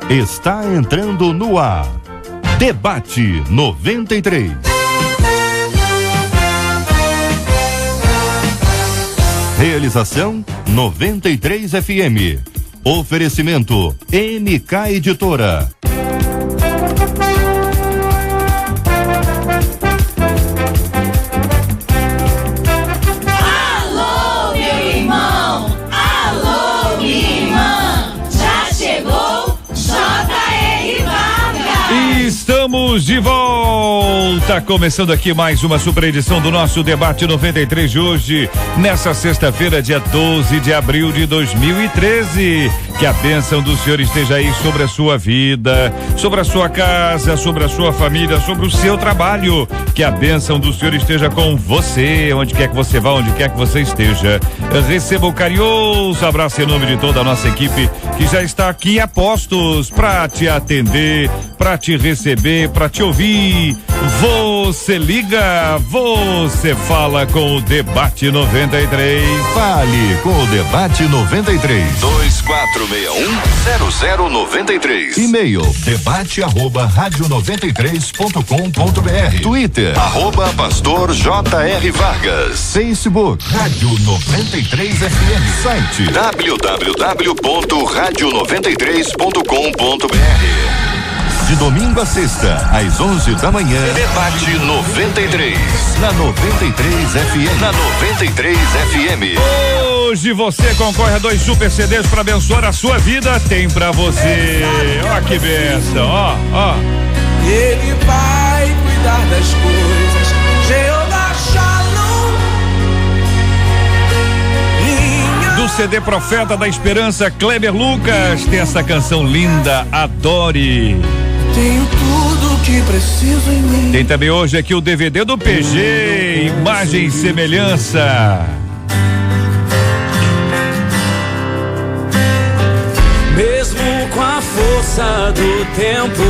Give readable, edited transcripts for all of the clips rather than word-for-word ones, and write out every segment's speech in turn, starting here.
Está entrando no ar. Debate 93. Realização 93 FM. Oferecimento MK Editora. Alô, meu irmão! Alô, minha irmã! Já chegou J.R. Vargas! Estamos de volta, começando aqui mais uma super edição do nosso Debate 93 de hoje, nessa sexta-feira, dia 12 de abril de 2013. Que a bênção do Senhor esteja aí sobre a sua vida, sobre a sua casa, sobre a sua família, sobre o seu trabalho. Que a bênção do Senhor esteja com você, onde quer que você vá, onde quer que você esteja. Receba o carinhoso abraço em nome de toda a nossa equipe que já está aqui a postos para te atender, para te receber, para te ouvir. Você liga, você fala com o Debate 93. Fale com o Debate 93. 2461-0093. E-mail debate@radio93.com.br. Twitter @pastor J.R. Vargas. Facebook Rádio 93 FM. Site www.radio93.com.br. De domingo a sexta, às 11 da manhã. Debate 93. Na 93 FM. Na 93 FM. Hoje você concorre a 2 super CDs para abençoar a sua vida. Tem pra você. Ó que bênção, ó. Ele vai cuidar das coisas. Jeová Shalom. Do CD Profeta da Esperança, Kleber Lucas, tem essa canção linda, Adore. Tenho tudo que preciso em mim. Tem também hoje aqui o DVD do PG, Imagem e Semelhança. Mesmo com a força do tempo,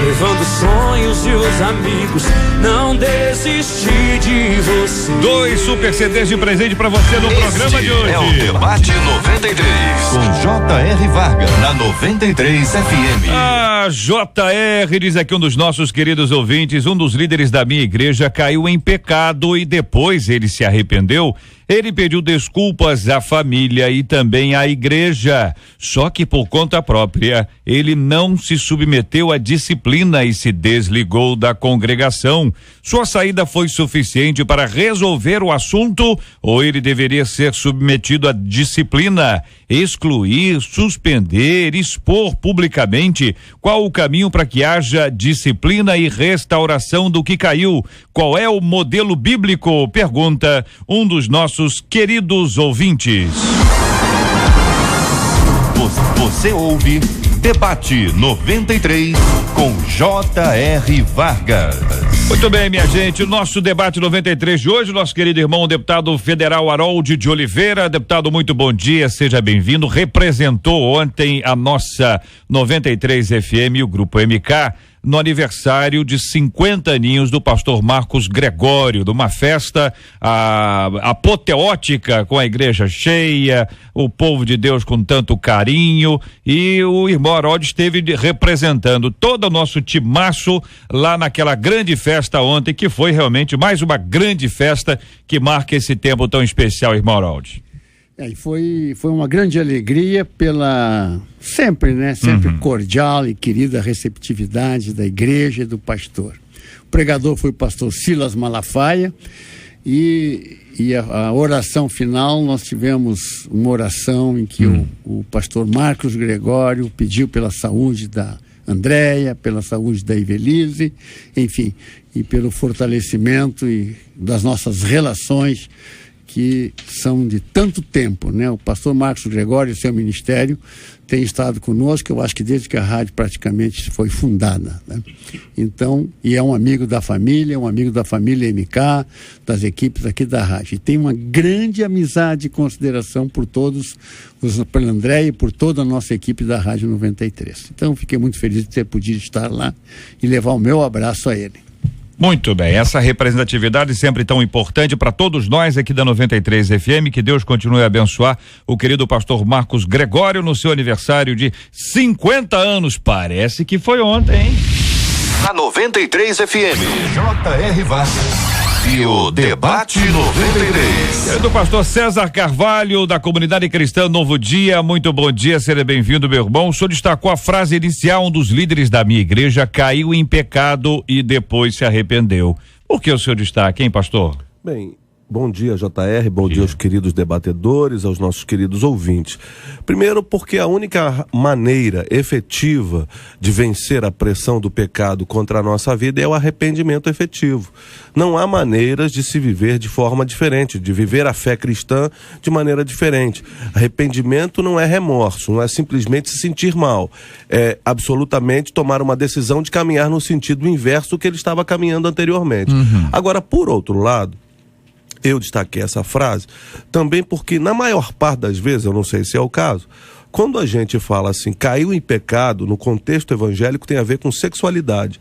levando sonhos e os amigos, não desisti de você. 2 super CDs de presente pra você no programa de hoje. É o Debate 93 com J.R. Vargas na 93 FM. A JR, diz aqui um dos nossos queridos ouvintes, um dos líderes da minha igreja caiu em pecado e depois ele se arrependeu. Ele pediu desculpas à família e também à igreja, só que por conta própria, ele não se submeteu à disciplina e se desligou da congregação. Sua saída foi suficiente para resolver o assunto ou ele deveria ser submetido à disciplina, excluir, suspender, expor publicamente? Qual o caminho para que haja disciplina e restauração do que caiu? Qual é o modelo bíblico? Pergunta um dos nossos queridos ouvintes. Você ouve Debate 93 com J.R. Vargas. Muito bem, minha gente, o nosso Debate 93 de hoje, nosso querido irmão, deputado federal Harold de Oliveira. Deputado, muito bom dia, seja bem-vindo. Representou ontem a nossa 93 FM e o Grupo MK no aniversário de 50 aninhos do pastor Marcos Gregório, de uma festa apoteótica, com a igreja cheia, o povo de Deus com tanto carinho, e o irmão Harold esteve representando todo o nosso timaço lá naquela grande festa ontem, que foi realmente mais uma grande festa que marca esse tempo tão especial, irmão Harold. E foi uma grande alegria pela sempre cordial e querida receptividade da igreja e do pastor. O pregador foi o pastor Silas Malafaia e a oração final, nós tivemos uma oração em que o pastor Marcos Gregório pediu pela saúde da Andréia, pela saúde da Ivelise, enfim, e pelo fortalecimento das nossas relações que são de tanto tempo, né? O pastor Marcos Gregório e seu ministério têm estado conosco, eu acho que desde que a rádio praticamente foi fundada, né? Então, e é um amigo da família MK, das equipes aqui da rádio. E tem uma grande amizade e consideração por todos, pelo André e por toda a nossa equipe da Rádio 93. Então, fiquei muito feliz de ter podido estar lá e levar o meu abraço a ele. Muito bem, essa representatividade sempre tão importante para todos nós aqui da 93 FM, que Deus continue a abençoar o querido pastor Marcos Gregório no seu aniversário de 50 anos, parece que foi ontem, hein? Na 93 FM, J.R. Vargas e o Debate 93. É do pastor César Carvalho, da Comunidade Cristã Novo Dia. Muito bom dia, seja bem-vindo, meu irmão. O senhor destacou a frase inicial: um dos líderes da minha igreja caiu em pecado e depois se arrependeu. Por que o seu destaque, hein, pastor? Bem, bom dia, JR, bom dia aos queridos debatedores, aos nossos queridos ouvintes. Primeiro, porque a única maneira efetiva de vencer a pressão do pecado contra a nossa vida é o arrependimento efetivo. Não há maneiras de se viver de forma diferente, de viver a fé cristã de maneira diferente. Arrependimento não é remorso, não é simplesmente se sentir mal. É absolutamente tomar uma decisão de caminhar no sentido inverso do que ele estava caminhando anteriormente. Agora, por outro lado, eu destaquei essa frase também porque, na maior parte das vezes, eu não sei se é o caso, quando a gente fala assim, caiu em pecado, no contexto evangélico, tem a ver com sexualidade.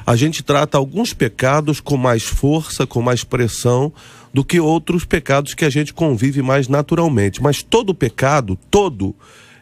A gente trata alguns pecados com mais força, com mais pressão, do que outros pecados que a gente convive mais naturalmente. Mas todo pecado,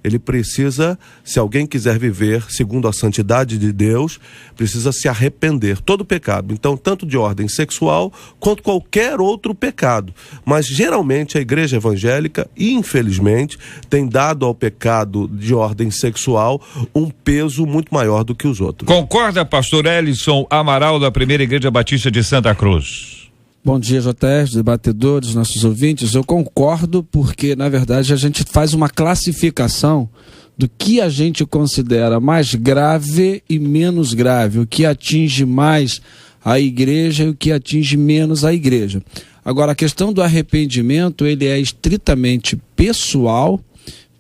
ele precisa, se alguém quiser viver segundo a santidade de Deus, precisa se arrepender. Todo pecado, então, tanto de ordem sexual quanto qualquer outro pecado. Mas geralmente a igreja evangélica, infelizmente, tem dado ao pecado de ordem sexual um peso muito maior do que os outros. Concorda, pastor Elison Amaral, da Primeira Igreja Batista de Santa Cruz? Bom dia, JR, debatedores, nossos ouvintes. Eu concordo porque, na verdade, a gente faz uma classificação do que a gente considera mais grave e menos grave, o que atinge mais a igreja e o que atinge menos a igreja. Agora, a questão do arrependimento, ele é estritamente pessoal,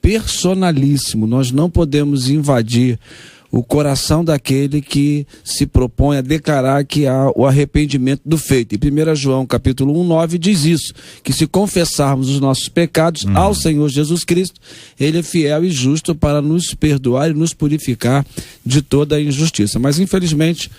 personalíssimo. Nós não podemos invadir o coração daquele que se propõe a declarar que há o arrependimento do feito. Em 1 João capítulo 1:9 diz isso, que se confessarmos os nossos pecados ao Senhor Jesus Cristo, Ele é fiel e justo para nos perdoar e nos purificar de toda a injustiça. Mas infelizmente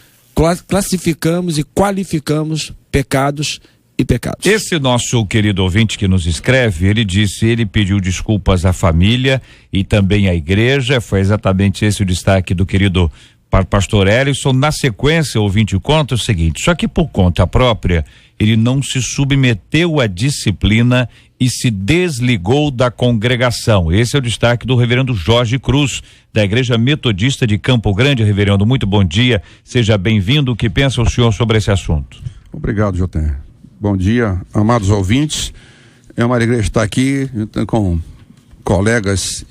classificamos e qualificamos pecados e pecados. Esse nosso querido ouvinte que nos escreve, ele disse, ele pediu desculpas à família e também à igreja. Foi exatamente esse o destaque do querido pastor Elison. Na sequência, o ouvinte conta o seguinte: só que por conta própria, ele não se submeteu à disciplina e se desligou da congregação. Esse é o destaque do reverendo Jorge Cruz, da Igreja Metodista de Campo Grande. Reverendo, muito bom dia, seja bem-vindo. O que pensa o senhor sobre esse assunto? Obrigado, Jotem. Bom dia, amados ouvintes. É uma alegria estar aqui com colegas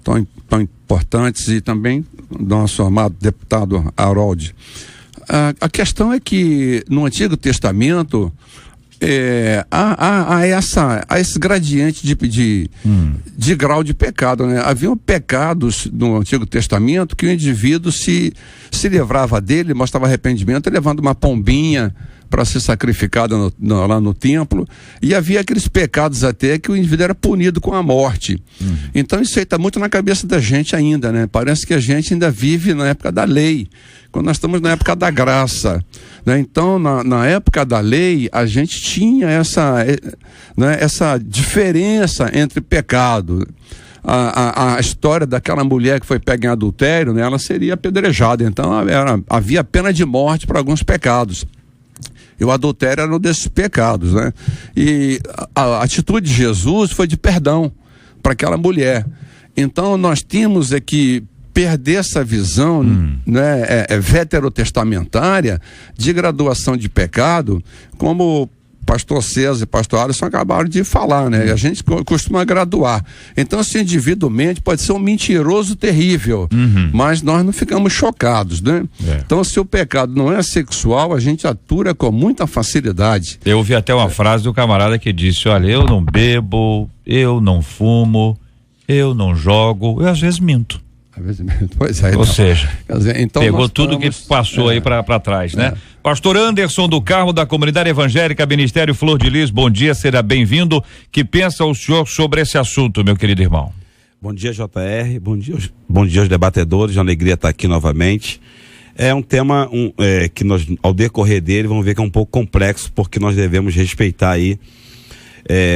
tão importantes e também nosso amado deputado Harold. A questão é que no Antigo Testamento há esse gradiente de grau de pecado, né? Haviam pecados no Antigo Testamento que o indivíduo se livrava dele, mostrava arrependimento, levando uma pombinha para ser sacrificada lá no templo, e havia aqueles pecados até que o indivíduo era punido com a morte. Então isso aí está muito na cabeça da gente ainda, né? Parece que a gente ainda vive na época da lei, quando nós estamos na época da graça, né? Então na época da lei a gente tinha essa diferença entre pecado. A história daquela mulher que foi pega em adultério, né? Ela seria apedrejada, então havia pena de morte para alguns pecados. E o adultério era um desses pecados, né? E a atitude de Jesus foi de perdão para aquela mulher. Então nós temos que perder essa visão veterotestamentária de graduação de pecado, como pastor César e pastor Alisson acabaram de falar, né? A gente costuma graduar. Então, esse individualmente pode ser um mentiroso terrível, mas nós não ficamos chocados, né? Então, se o pecado não é sexual, a gente atura com muita facilidade. Eu ouvi até uma frase do camarada que disse: olha, eu não bebo, eu não fumo, eu não jogo, eu às vezes minto. Pois é, ou seja, então pegou tudo que passou aí para trás, né? Pastor Anderson do Carmo, da Comunidade Evangélica Ministério Flor de Lis, bom dia, seja bem-vindo. Que pensa o senhor sobre esse assunto, meu querido irmão? Bom dia, JR, bom dia aos debatedores, uma alegria estar aqui novamente. É um tema que nós, ao decorrer dele, vamos ver que é um pouco complexo, porque nós devemos respeitar aí,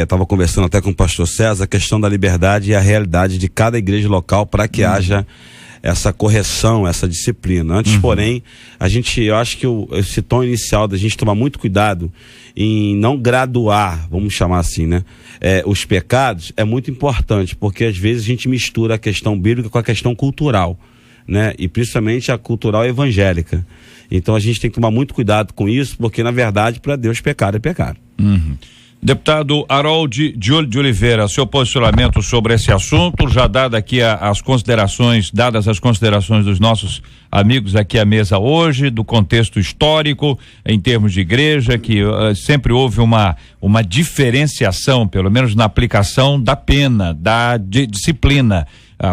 estava conversando até com o pastor César, a questão da liberdade e a realidade de cada igreja local para que haja essa correção, essa disciplina. Antes, porém, eu acho que esse tom inicial da gente tomar muito cuidado em não graduar, vamos chamar assim, né? Os pecados é muito importante, porque às vezes a gente mistura a questão bíblica com a questão cultural, né? E principalmente a cultural evangélica. Então a gente tem que tomar muito cuidado com isso, porque na verdade para Deus pecado é pecado. Deputado Harold de Oliveira, seu posicionamento sobre esse assunto, já dadas as considerações dos nossos amigos aqui à mesa hoje, do contexto histórico em termos de igreja, que sempre houve uma diferenciação, pelo menos na aplicação da pena, da disciplina.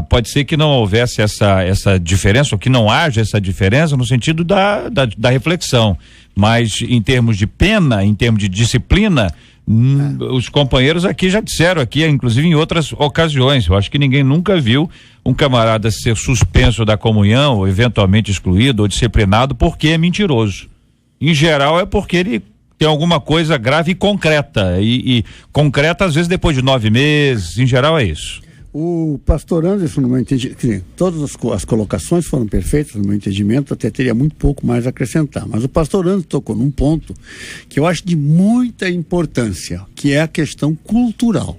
Pode ser que não houvesse essa diferença, ou que não haja essa diferença no sentido da reflexão, mas em termos de pena, em termos de disciplina, os companheiros aqui já disseram aqui, inclusive em outras ocasiões, eu acho que ninguém nunca viu um camarada ser suspenso da comunhão, ou eventualmente excluído ou disciplinado porque é mentiroso. Em geral é porque ele tem alguma coisa grave e concreta, e concreta às vezes depois de 9 meses, em geral é isso. O pastor Anderson, no meu entendimento, todas as colocações foram perfeitas, no meu entendimento, até teria muito pouco mais a acrescentar. Mas o pastor Anderson tocou num ponto que eu acho de muita importância, que é a questão cultural.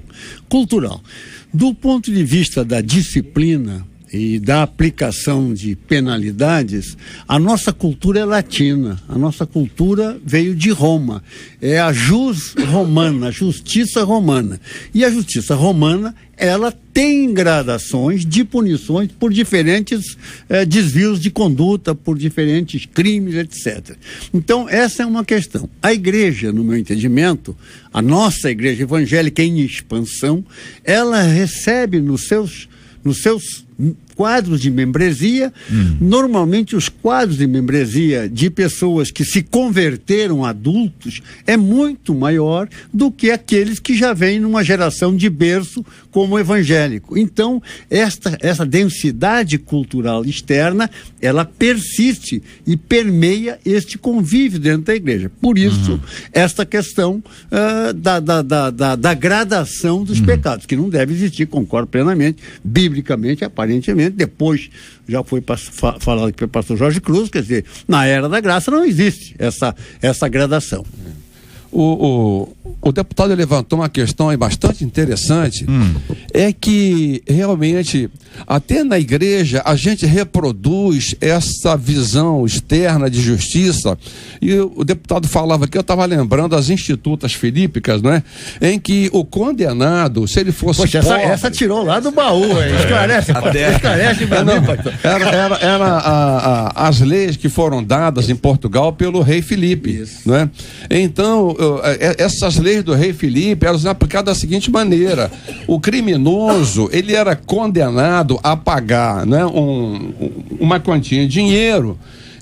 Do ponto de vista da disciplina e da aplicação de penalidades, a nossa cultura é latina, a nossa cultura veio de Roma, é a jus romana, a justiça romana. E a justiça romana, ela tem gradações de punições por diferentes desvios de conduta, por diferentes crimes, etc. Então, essa é uma questão. A igreja, no meu entendimento, a nossa igreja evangélica em expansão, ela recebe nos seus quadros de membresia, normalmente os quadros de membresia de pessoas que se converteram adultos é muito maior do que aqueles que já vêm numa geração de berço como evangélico. Então, essa densidade cultural externa, ela persiste e permeia este convívio dentro da igreja. Por isso, esta questão da gradação dos pecados, que não deve existir, concordo plenamente, biblicamente, aparentemente. Depois já foi falado aqui pelo pastor Jorge Cruz, quer dizer, na era da graça não existe essa gradação. O deputado levantou uma questão aí bastante interessante, é que realmente até na igreja a gente reproduz essa visão externa de justiça, e o deputado falava aqui, eu estava lembrando as institutas filípicas, né? Em que o condenado, se ele fosse pobre... essa tirou lá do baú, esclarece pra mim, pastor. Era as leis que foram dadas em Portugal pelo rei Filipe, né? Então, essas leis do rei Filipe eram aplicadas da seguinte maneira: o criminoso, ele era condenado a pagar, né, uma quantia de dinheiro,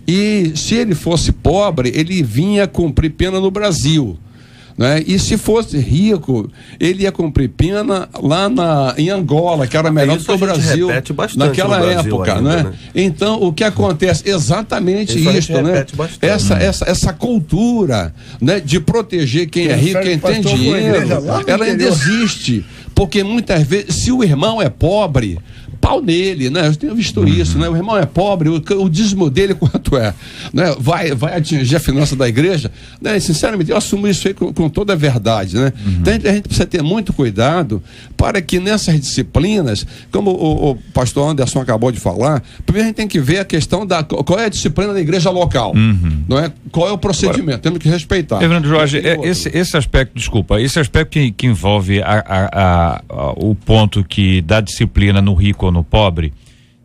e se ele fosse pobre, ele vinha cumprir pena no Brasil, né? E se fosse rico, ele ia cumprir pena lá em Angola, que era melhor do que o Brasil naquela época, ainda, né? Então, o que acontece? Exatamente isso, né? Essa cultura, né, de proteger quem é rico, quem tem dinheiro, ela ainda existe, porque muitas vezes, se o irmão é pobre, pau nele, né? Eu tenho visto isso, né? O irmão é pobre, o dízimo dele quanto é, né? Vai atingir a finança da igreja, né? E, sinceramente, eu assumo isso aí com toda a verdade, né? Então, a gente precisa ter muito cuidado para que nessas disciplinas, como o pastor Anderson acabou de falar, primeiro a gente tem que ver a questão qual é a disciplina da igreja local, não é? Qual é o procedimento, temos que respeitar. Reverendo Jorge, esse aspecto, esse aspecto que envolve o ponto que da disciplina no rico ou no pobre,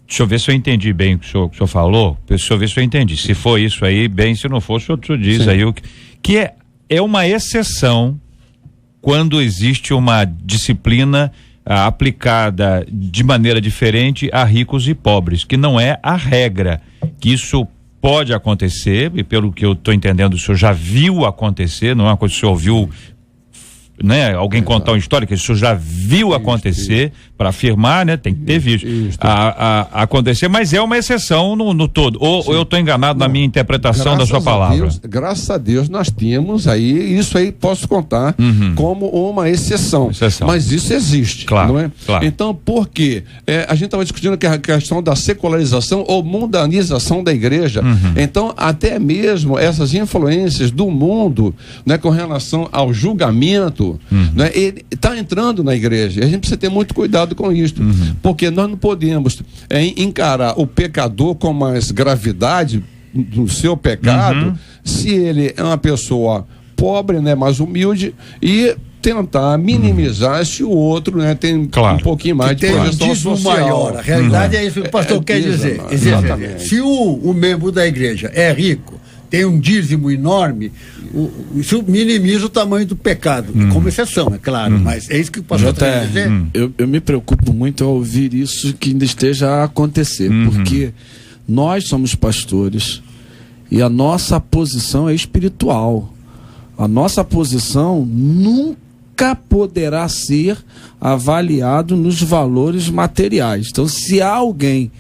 deixa eu ver se eu entendi bem o que o senhor falou, deixa eu ver se eu entendi, se for isso aí, bem, se não for, o senhor diz. Sim. Aí o que é uma exceção quando existe uma disciplina aplicada de maneira diferente a ricos e pobres, que não é a regra, que isso pode acontecer, e pelo que eu estou entendendo, o senhor já viu acontecer, não é uma coisa que o senhor ouviu né, alguém contar uma história que isso já viu acontecer, para afirmar, né, tem que ter visto acontecer, mas é uma exceção no todo, ou eu estou enganado na minha interpretação da sua palavra? Graças a Deus nós temos aí, isso aí posso contar como uma exceção, mas isso existe, claro, não é? Claro. Então, por quê? A gente estava discutindo que a questão da secularização ou mundanização da igreja, então até mesmo essas influências do mundo, né, com relação ao julgamento, né, ele está entrando na igreja. A gente precisa ter muito cuidado com isso, porque nós não podemos encarar o pecador com mais gravidade do seu pecado, se ele é uma pessoa pobre, né, mais humilde, e tentar minimizar se o outro, né, tem um pouquinho mais de projeção social maior. A realidade é isso que o pastor quer dizer. Exatamente. Se o membro da igreja é rico, tem um dízimo enorme, isso minimiza o tamanho do pecado, como exceção, é claro, mas é isso que o pastor quer dizer. Eu me preocupo muito ao ouvir isso que ainda esteja a acontecer, porque nós somos pastores e a nossa posição é espiritual. A nossa posição nunca poderá ser avaliado nos valores materiais. Então, se há alguém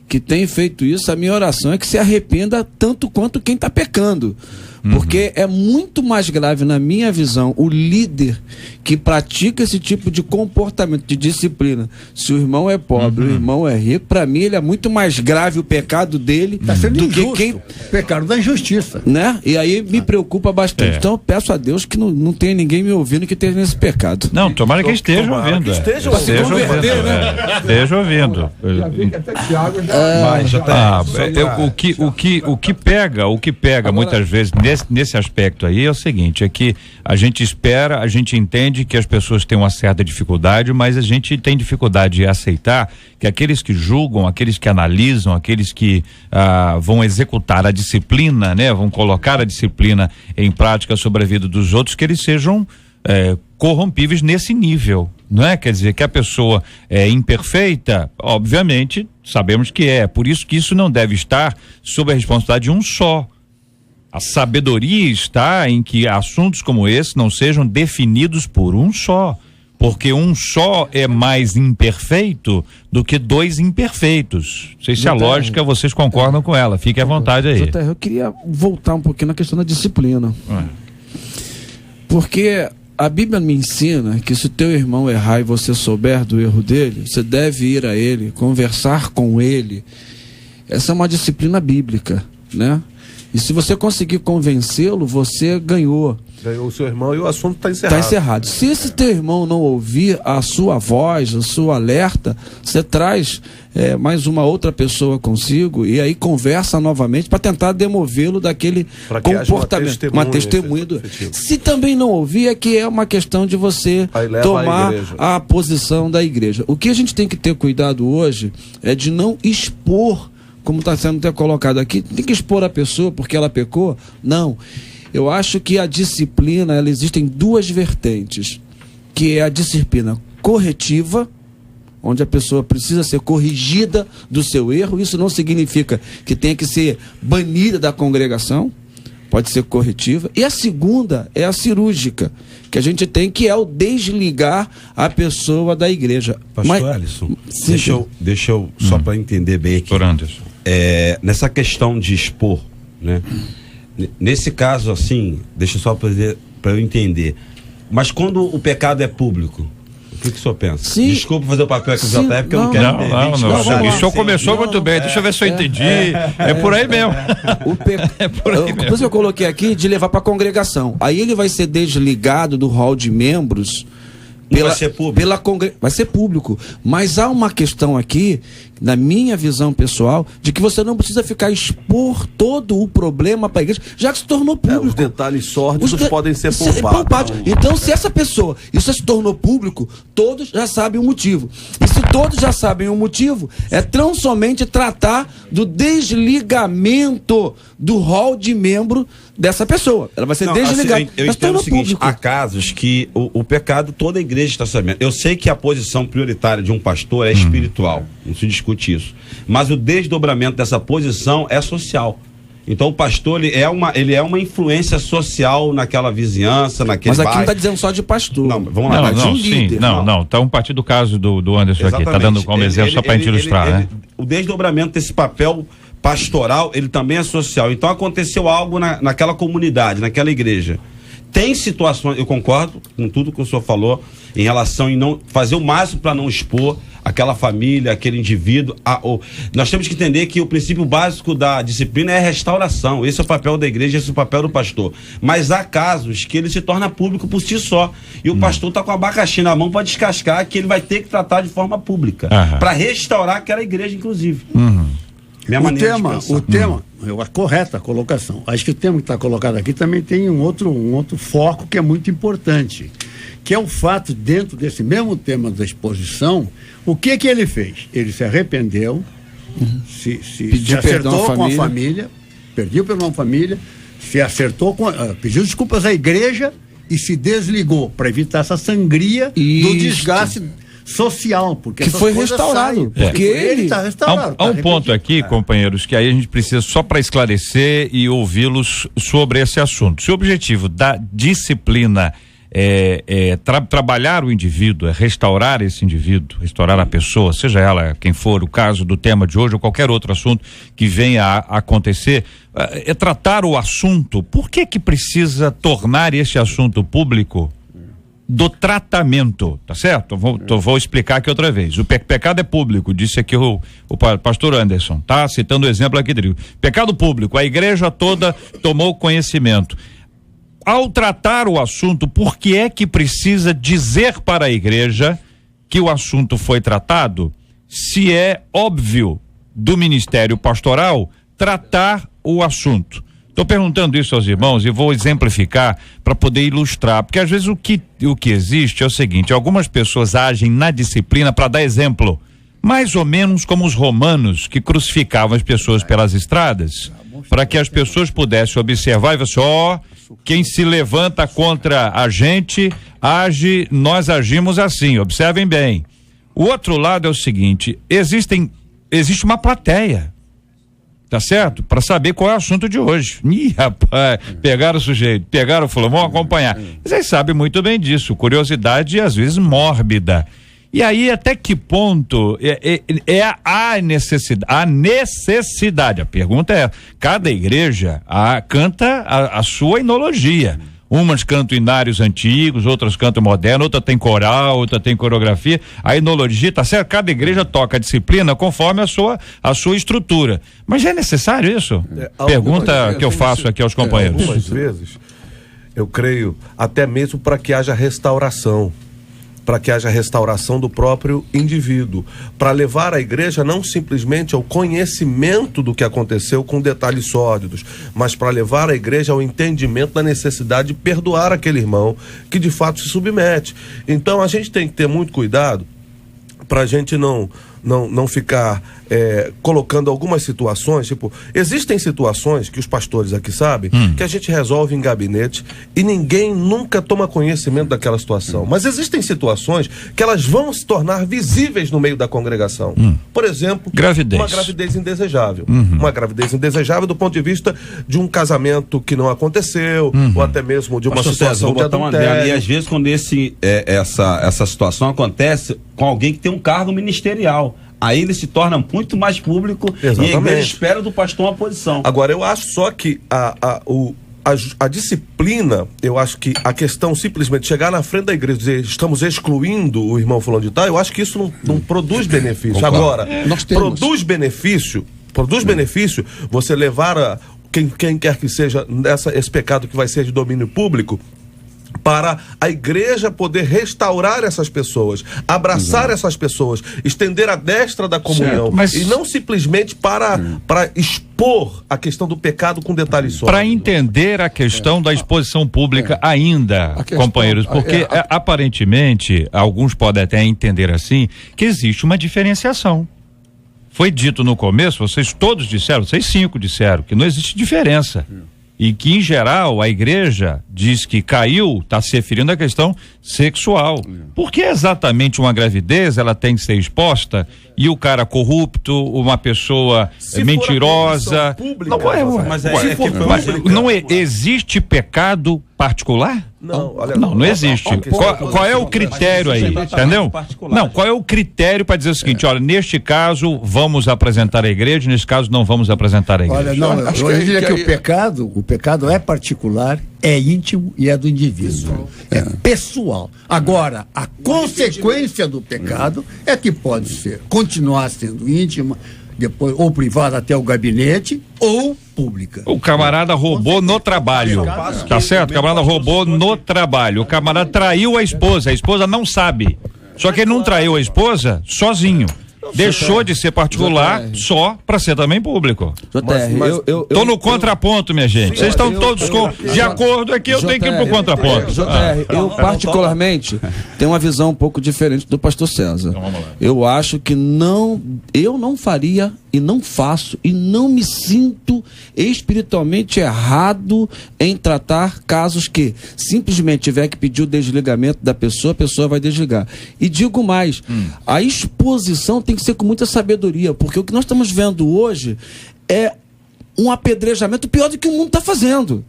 que tem feito isso, a minha oração é que se arrependa tanto quanto quem está pecando. Porque é muito mais grave, na minha visão, o líder que pratica esse tipo de comportamento, de disciplina. Se o irmão é pobre, o irmão é rico, para mim ele é muito mais grave o pecado dele do que quem... O pecado da injustiça. Né? E aí me preocupa bastante. Então eu peço a Deus que não tenha ninguém me ouvindo que esteja nesse pecado. Não, tomara que esteja ouvindo. Esteja ouvindo. O que pega muitas vezes nesse aspecto aí é o seguinte, é que a gente espera, a gente entende que as pessoas têm uma certa dificuldade, mas a gente tem dificuldade de aceitar que aqueles que julgam, aqueles que analisam, aqueles que vão executar a disciplina, né, vão colocar a disciplina em prática sobre a vida dos outros, que eles sejam corrompíveis nesse nível, não é? Quer dizer, que a pessoa é imperfeita, obviamente, sabemos que é, por isso que isso não deve estar sob a responsabilidade de um só. A sabedoria está em que assuntos como esse não sejam definidos por um só, porque um só é mais imperfeito do que dois imperfeitos. Não sei se a lógica vocês concordam com ela, fique à vontade aí. Eu queria voltar um pouquinho na questão da disciplina. Porque a Bíblia me ensina que se o teu irmão errar e você souber do erro dele, você deve ir a ele, conversar com ele. Essa é uma disciplina bíblica, né? E se você conseguir convencê-lo, você ganhou. Ganhou o seu irmão e o assunto está encerrado. Está encerrado. Se esse teu irmão não ouvir a sua voz, a sua alerta, você traz mais uma outra pessoa consigo e aí conversa novamente para tentar demovê-lo daquele comportamento. Uma testemunha. Se também não ouvir, é que é uma questão de você tomar a posição da igreja. O que a gente tem que ter cuidado hoje é de não expor, como está sendo até colocado aqui, tem que expor a pessoa porque ela pecou? Não. Eu acho que a disciplina, ela existe em duas vertentes, que é a disciplina corretiva, onde a pessoa precisa ser corrigida do seu erro. Isso não significa que tenha que ser banida da congregação, pode ser corretiva. E a segunda é a cirúrgica, que a gente tem, que é o desligar a pessoa da igreja. Pastor Alisson, deixa eu só para entender bem aqui. Nessa questão de expor, né? Nesse caso, assim, deixa só para eu entender. Mas quando o pecado é público, o que o senhor pensa? Sim. Desculpa fazer o papel aqui do JF, porque eu não quero. Não. O senhor começou muito bem, deixa eu ver se eu entendi. É por aí mesmo. É por aí mesmo. Depois eu coloquei aqui de levar para a congregação. Aí ele vai ser desligado do hall de membros. Vai ser público. Vai ser público. Mas há uma questão aqui, na minha visão pessoal, de que você não precisa expor todo o problema para a igreja, já que se tornou público. Os detalhes sórdidos podem ser poupados. Então, se essa pessoa, isso se tornou público, todos já sabem o motivo. E se todos já sabem o motivo, é tão somente tratar do desligamento do hall de membro dessa pessoa. Ela vai ser desligada. Assim, eu entendo o seguinte, há casos que o pecado toda a igreja está sabendo. Eu sei que a posição prioritária de um pastor é espiritual, não se discute isso. Mas o desdobramento dessa posição é social. Então o pastor, ele é uma influência social naquela vizinhança, naquele Mas aqui bairro. não está dizendo só de pastor. Não, vamos lá. Não, líder. tá um partido do caso do Anderson aqui, tá dando como exemplo só pra gente ilustrar, né? O desdobramento desse papel pastoral, ele também é social. Então aconteceu algo naquela comunidade, naquela igreja. Tem situações, eu concordo com tudo que o senhor falou, em relação em não fazer o máximo para não expor aquela família, aquele indivíduo. Nós temos que entender que o princípio básico da disciplina é a restauração. Esse é o papel da igreja, esse é o papel do pastor. Mas há casos que ele se torna público por si só. E o pastor está com abacaxi na mão para descascar, que ele vai ter que tratar de forma pública. Para restaurar aquela igreja, inclusive. Minha maneira de pensar. O tema, a correta colocação. Acho que o tema que está colocado aqui também tem um outro foco que é muito importante, que é o fato, dentro desse mesmo tema da exposição, o que ele fez? Ele se arrependeu, se acertou com a família, pediu perdão à família, se acertou pediu desculpas à igreja e se desligou para evitar essa sangria do desgaste social, porque que foi restaurado, porque ele está restaurado. Há um ponto aqui, companheiros, que aí a gente precisa só para esclarecer e ouvi-los sobre esse assunto. Se o objetivo da disciplina trabalhar o indivíduo, é restaurar esse indivíduo, restaurar a pessoa, seja ela quem for, o caso do tema de hoje ou qualquer outro assunto que venha a acontecer, é tratar o assunto, por que precisa tornar esse assunto público? Do tratamento, tá certo? Vou explicar aqui outra vez. O pecado é público, disse aqui o pastor Anderson, tá? Citando o exemplo aqui dele. Pecado público, a igreja toda tomou conhecimento. Ao tratar o assunto, por que é que precisa dizer para a igreja que o assunto foi tratado, se é óbvio do ministério pastoral tratar o assunto? Estou perguntando isso aos irmãos e vou exemplificar para poder ilustrar, porque às vezes o que existe é o seguinte: algumas pessoas agem na disciplina para dar exemplo, mais ou menos como os romanos que crucificavam as pessoas pelas estradas, para que as pessoas pudessem observar e falar assim: quem se levanta contra a gente nós agimos assim, observem bem. O outro lado é o seguinte: existe uma plateia, tá certo? Para saber qual é o assunto de hoje. Ih, rapaz, pegaram o sujeito, pegaram o fulano, vão acompanhar. Vocês sabem muito bem disso, curiosidade às vezes mórbida. E aí, até que ponto a necessidade? A pergunta é: cada igreja canta a sua enologia. Umas cantam inários antigos, outras cantam moderno, outra tem coral, outra tem coreografia. A enologia, tá certo? Cada igreja toca a disciplina conforme a sua estrutura. Mas é necessário isso? Pergunta que eu faço aqui aos companheiros. Algumas vezes, eu creio, até mesmo para que haja restauração. Para que haja restauração do próprio indivíduo, para levar a igreja não simplesmente ao conhecimento do que aconteceu com detalhes sórdidos, mas para levar a igreja ao entendimento da necessidade de perdoar aquele irmão que de fato se submete. Então a gente tem que ter muito cuidado para a gente não ficar colocando algumas situações, tipo, existem situações que os pastores aqui sabem, que a gente resolve em gabinete e ninguém nunca toma conhecimento daquela situação. Mas existem situações que elas vão se tornar visíveis no meio da congregação. Por exemplo, uma gravidez indesejável. Uma gravidez indesejável do ponto de vista de um casamento que não aconteceu, ou até mesmo de uma situação de adultério. E às vezes quando essa situação acontece com alguém que tem um cargo ministerial, aí ele se torna muito mais público. Exatamente. E a igreja espera do pastor uma posição. Agora, eu acho só que a disciplina, eu acho que a questão simplesmente chegar na frente da igreja e dizer estamos excluindo o irmão fulano de tal, eu acho que isso não produz benefício. Agora, produz benefício você levar quem quer que seja esse pecado que vai ser de domínio público, para a igreja poder restaurar essas pessoas, abraçar essas pessoas, estender a destra da comunhão, e não simplesmente para expor a questão do pecado com detalhes só. Para entender a questão da exposição pública ainda, companheiros, porque aparentemente, alguns podem até entender assim, que existe uma diferenciação. Foi dito no começo, vocês todos disseram, vocês 5 disseram, que não existe diferença. E que, em geral, a igreja diz que caiu, está se referindo à questão sexual. Por que exatamente uma gravidez ela tem que ser exposta e o cara corrupto, uma pessoa mentirosa. Não existe pecado particular? Não existe. Qual é o critério aí? Entendeu? Não, qual é o critério para dizer o seguinte, olha, neste caso vamos apresentar a igreja, neste caso não vamos apresentar a igreja? Olha, não, eu diria que o pecado é particular, é íntimo e é do indivíduo. É pessoal. Agora, a consequência do pecado é que pode ser, continuar sendo íntima, depois ou privada até o gabinete, ou pública. O camarada roubou no trabalho, tá certo? O camarada roubou no trabalho, o camarada traiu a esposa não sabe, só que ele não traiu a esposa sozinho. Deixou de ser particular só para ser também público. Tô no contraponto, minha gente. Vocês estão todos de acordo aqui, eu tenho que ir pro contraponto. Eu particularmente tenho uma visão um pouco diferente do pastor César. Então, vamos lá. Eu acho que eu não faria e não faço e não me sinto espiritualmente errado em tratar casos que simplesmente tiver que pedir o desligamento da pessoa, a pessoa vai desligar. E digo mais, a exposição tem que ser com muita sabedoria, porque o que nós estamos vendo hoje é um apedrejamento pior do que o mundo está fazendo.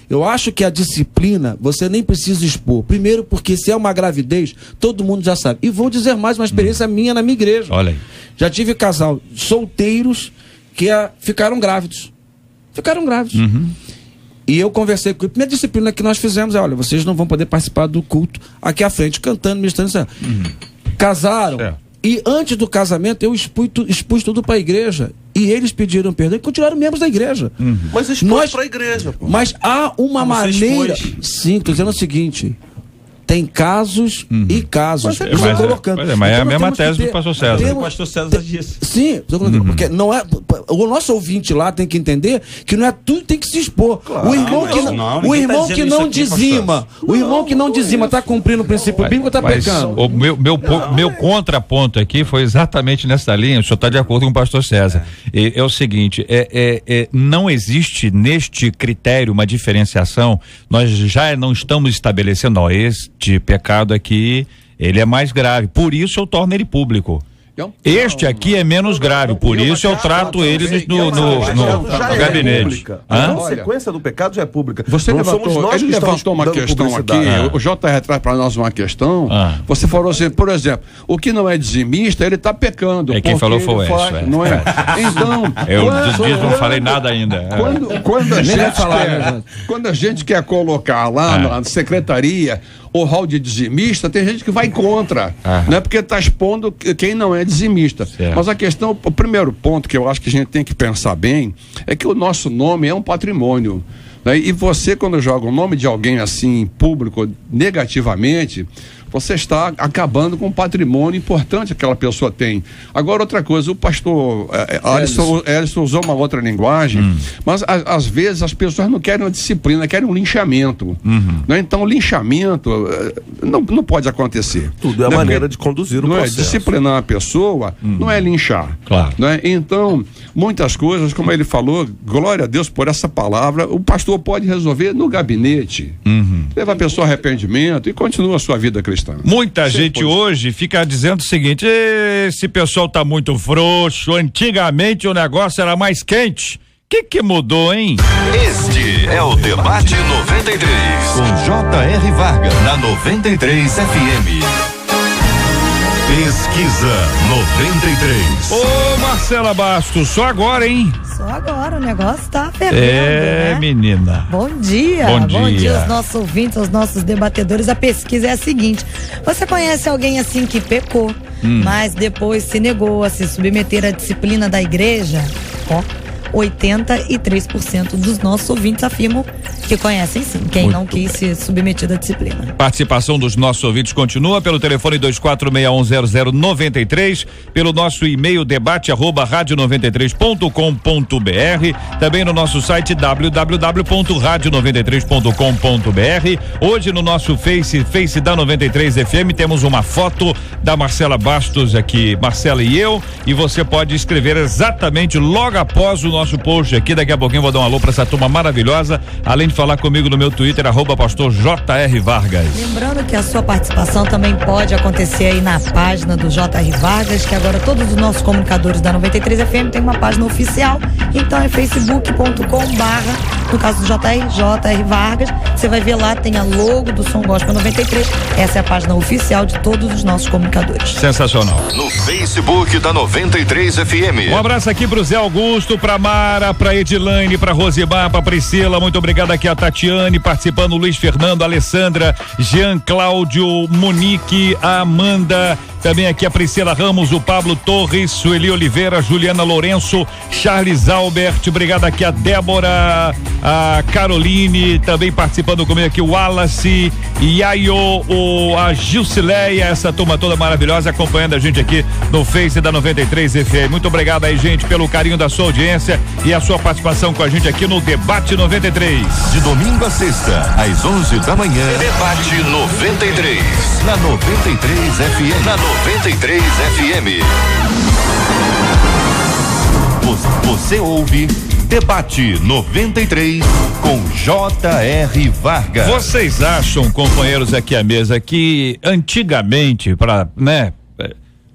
Eu acho que a disciplina, você nem precisa expor. Primeiro, porque se é uma gravidez, todo mundo já sabe. E vou dizer mais, uma experiência minha na minha igreja. Olha aí. Já tive casal solteiros que ficaram grávidos. E eu conversei com ele. A primeira disciplina que nós fizemos é, olha, vocês não vão poder participar do culto aqui à frente, cantando, ministrando. Casaram. E antes do casamento, eu expus tudo para a igreja. E eles pediram perdão e continuaram membros da igreja. Mas expôs para a igreja. Pô. Mas há uma maneira... Sim, estou dizendo o seguinte... Tem casos e casos. Mas é a mesma tese do pastor César. O pastor César disse. Sim, porque não é. O nosso ouvinte lá tem que entender que não é tudo que tem que se expor. Claro, o irmão que não dizima, o irmão que não dizima está cumprindo o princípio bíblico, está pecando. O meu contraponto aqui foi exatamente nessa linha. O senhor está de acordo com o pastor César. É o seguinte: não existe neste critério uma diferenciação. Nós já não estamos estabelecendo, de pecado aqui, ele é mais grave, por isso eu torno ele público. Este aqui é menos grave, por isso eu trato ele no gabinete. A consequência do pecado já é pública. Ele levantou uma questão aqui, o JR traz para nós uma questão, você falou assim, por exemplo, o que não é dizimista, ele está pecando. Quem falou foi o Edson. Não é? Então, eu não falei nada ainda. Quando a gente quer colocar lá na secretaria o rol de dizimista, tem gente que vai contra, não é porque está expondo quem não é dizimista. Certo. Mas a questão, o primeiro ponto que eu acho que a gente tem que pensar bem é que o nosso nome é um patrimônio, né? E você, quando joga o nome de alguém assim em público negativamente, você está acabando com um patrimônio importante que aquela pessoa tem. Agora, outra coisa, o pastor Ellison usou uma outra linguagem, mas às vezes as pessoas não querem uma disciplina, querem um linchamento. Né? Então, o linchamento não pode acontecer. Tudo é a maneira de conduzir o processo. Disciplinar a pessoa não é linchar. Claro. Né? Então, muitas coisas, como ele falou, glória a Deus por essa palavra, o pastor pode resolver no gabinete. Leva a pessoa a arrependimento e continua a sua vida cristã. Muita gente hoje fica dizendo o seguinte: esse pessoal tá muito frouxo, antigamente o negócio era mais quente. O que mudou, hein? Este é o Debate 93, com J.R. Vargas, na 93 FM. Pesquisa 93. Ô, Marcela Bastos, só agora, hein? Só agora, o negócio tá fervendo, né? Menina. Bom dia. Bom dia aos nossos ouvintes, aos nossos debatedores. A pesquisa é a seguinte: você conhece alguém assim que pecou, mas depois se negou a se submeter à disciplina da igreja? 83% dos nossos ouvintes afirmam que conhecem sim, quem muito não quis se submeter à disciplina. Participação dos nossos ouvintes continua pelo telefone 24610093, pelo nosso e-mail debate@radio93.com.br, também no nosso site www.radio93.com.br. Hoje no nosso Face da 93 FM temos uma foto da Marcela Bastos aqui, Marcela e eu, e você pode escrever exatamente logo após o nosso nosso post aqui. Daqui a pouquinho eu vou dar um alô pra essa turma maravilhosa, além de falar comigo no meu Twitter, @pastor J.R. Vargas. Lembrando que a sua participação também pode acontecer aí na página do J.R. Vargas, que agora todos os nossos comunicadores da 93 FM tem uma página oficial, então é facebook.com/, no caso do J.R. Vargas, você vai ver lá, tem a logo do Som Gospel 93, essa é a página oficial de todos os nossos comunicadores. Sensacional. No Facebook da 93 FM. Um abraço aqui pro Zé Augusto, pra Mara, pra Edilane, pra Rosimar, pra Priscila, muito obrigado aqui a Tatiane, participando, Luiz Fernando, Alessandra, Jean Cláudio, Monique, a Amanda, também aqui a Priscila Ramos, o Pablo Torres, Sueli Oliveira, Juliana Lourenço, Charles Albert, obrigado aqui a Débora, a Caroline, também participando comigo aqui o Wallace, Yayo, a Gilcileia, essa turma toda maravilhosa acompanhando a gente aqui no Face da 93 FM. Muito obrigado aí, gente, pelo carinho da sua audiência e a sua participação com a gente aqui no Debate 93. De domingo a sexta, às 11 da manhã, Debate 93. Na 93 FM. Na 93 FM. Você ouve Debate 93 com J.R. Vargas. Vocês acham, companheiros aqui à mesa, que antigamente,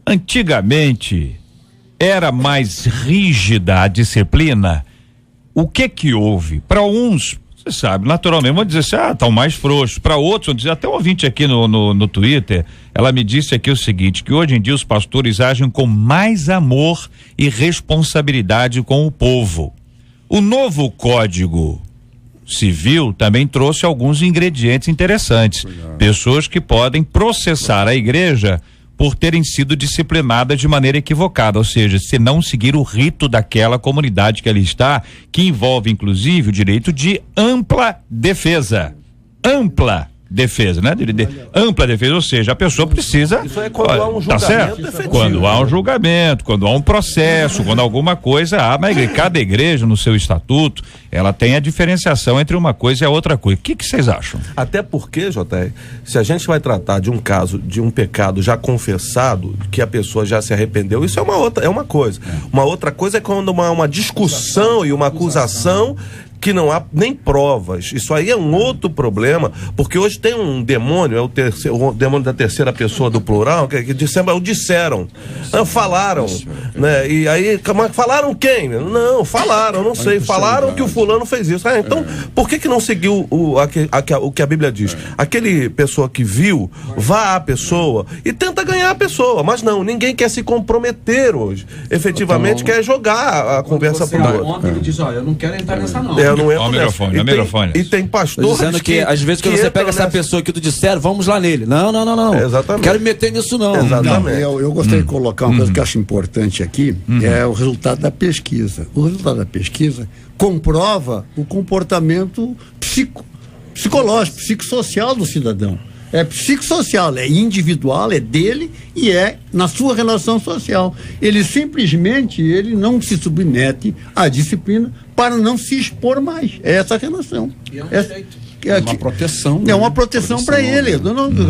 antigamente era mais rígida a disciplina? O que houve? Para uns, você sabe, naturalmente, vão dizer assim, estão mais frouxos. Para outros, vão dizer, até um ouvinte aqui no Twitter, ela me disse aqui o seguinte, que hoje em dia os pastores agem com mais amor e responsabilidade com o povo. O novo Código Civil também trouxe alguns ingredientes interessantes. Pessoas que podem processar a igreja por terem sido disciplinadas de maneira equivocada, ou seja, se não seguir o rito daquela comunidade que ali está, que envolve inclusive o direito de ampla defesa. Ampla defesa, né? Ampla defesa, ou seja, a pessoa precisa. Isso é quando há um julgamento. Tá certo? Efetivo. Quando há um julgamento, quando há um processo, quando alguma coisa há na igreja. Cada igreja, no seu estatuto, ela tem a diferenciação entre uma coisa e a outra coisa. O que vocês acham? Até porque, JR, se a gente vai tratar de um caso, de um pecado já confessado, que a pessoa já se arrependeu, isso é uma coisa. Uma outra coisa é quando uma discussão e uma acusação que não há nem provas. Isso aí é um outro problema, porque hoje tem um demônio, o demônio da terceira pessoa do plural, que disseram, falaram, né? E aí, falaram quem? Não, falaram, não sei, falaram que o fulano fez isso. Então, por que não seguiu o que a Bíblia diz? Aquele pessoa que viu, vá à pessoa e tenta ganhar a pessoa, mas não, ninguém quer se comprometer hoje. Efetivamente quer jogar a conversa pro outro. Ontem ele diz, eu não quero entrar nessa não. Não é microfone. E tem pastores dizendo que às vezes que você pega essa pessoa que tu disser, vamos lá nele. Não. Exatamente. Quero me meter nisso não. Exatamente. Eu gostaria de colocar uma coisa que eu acho importante aqui, é o resultado da pesquisa. O resultado da pesquisa comprova o comportamento psicológico, psicossocial do cidadão. É psicossocial, é individual, é dele e é na sua relação social. Ele simplesmente não se submete à disciplina para não se expor mais. É essa a relação. É uma proteção. É uma proteção para ele.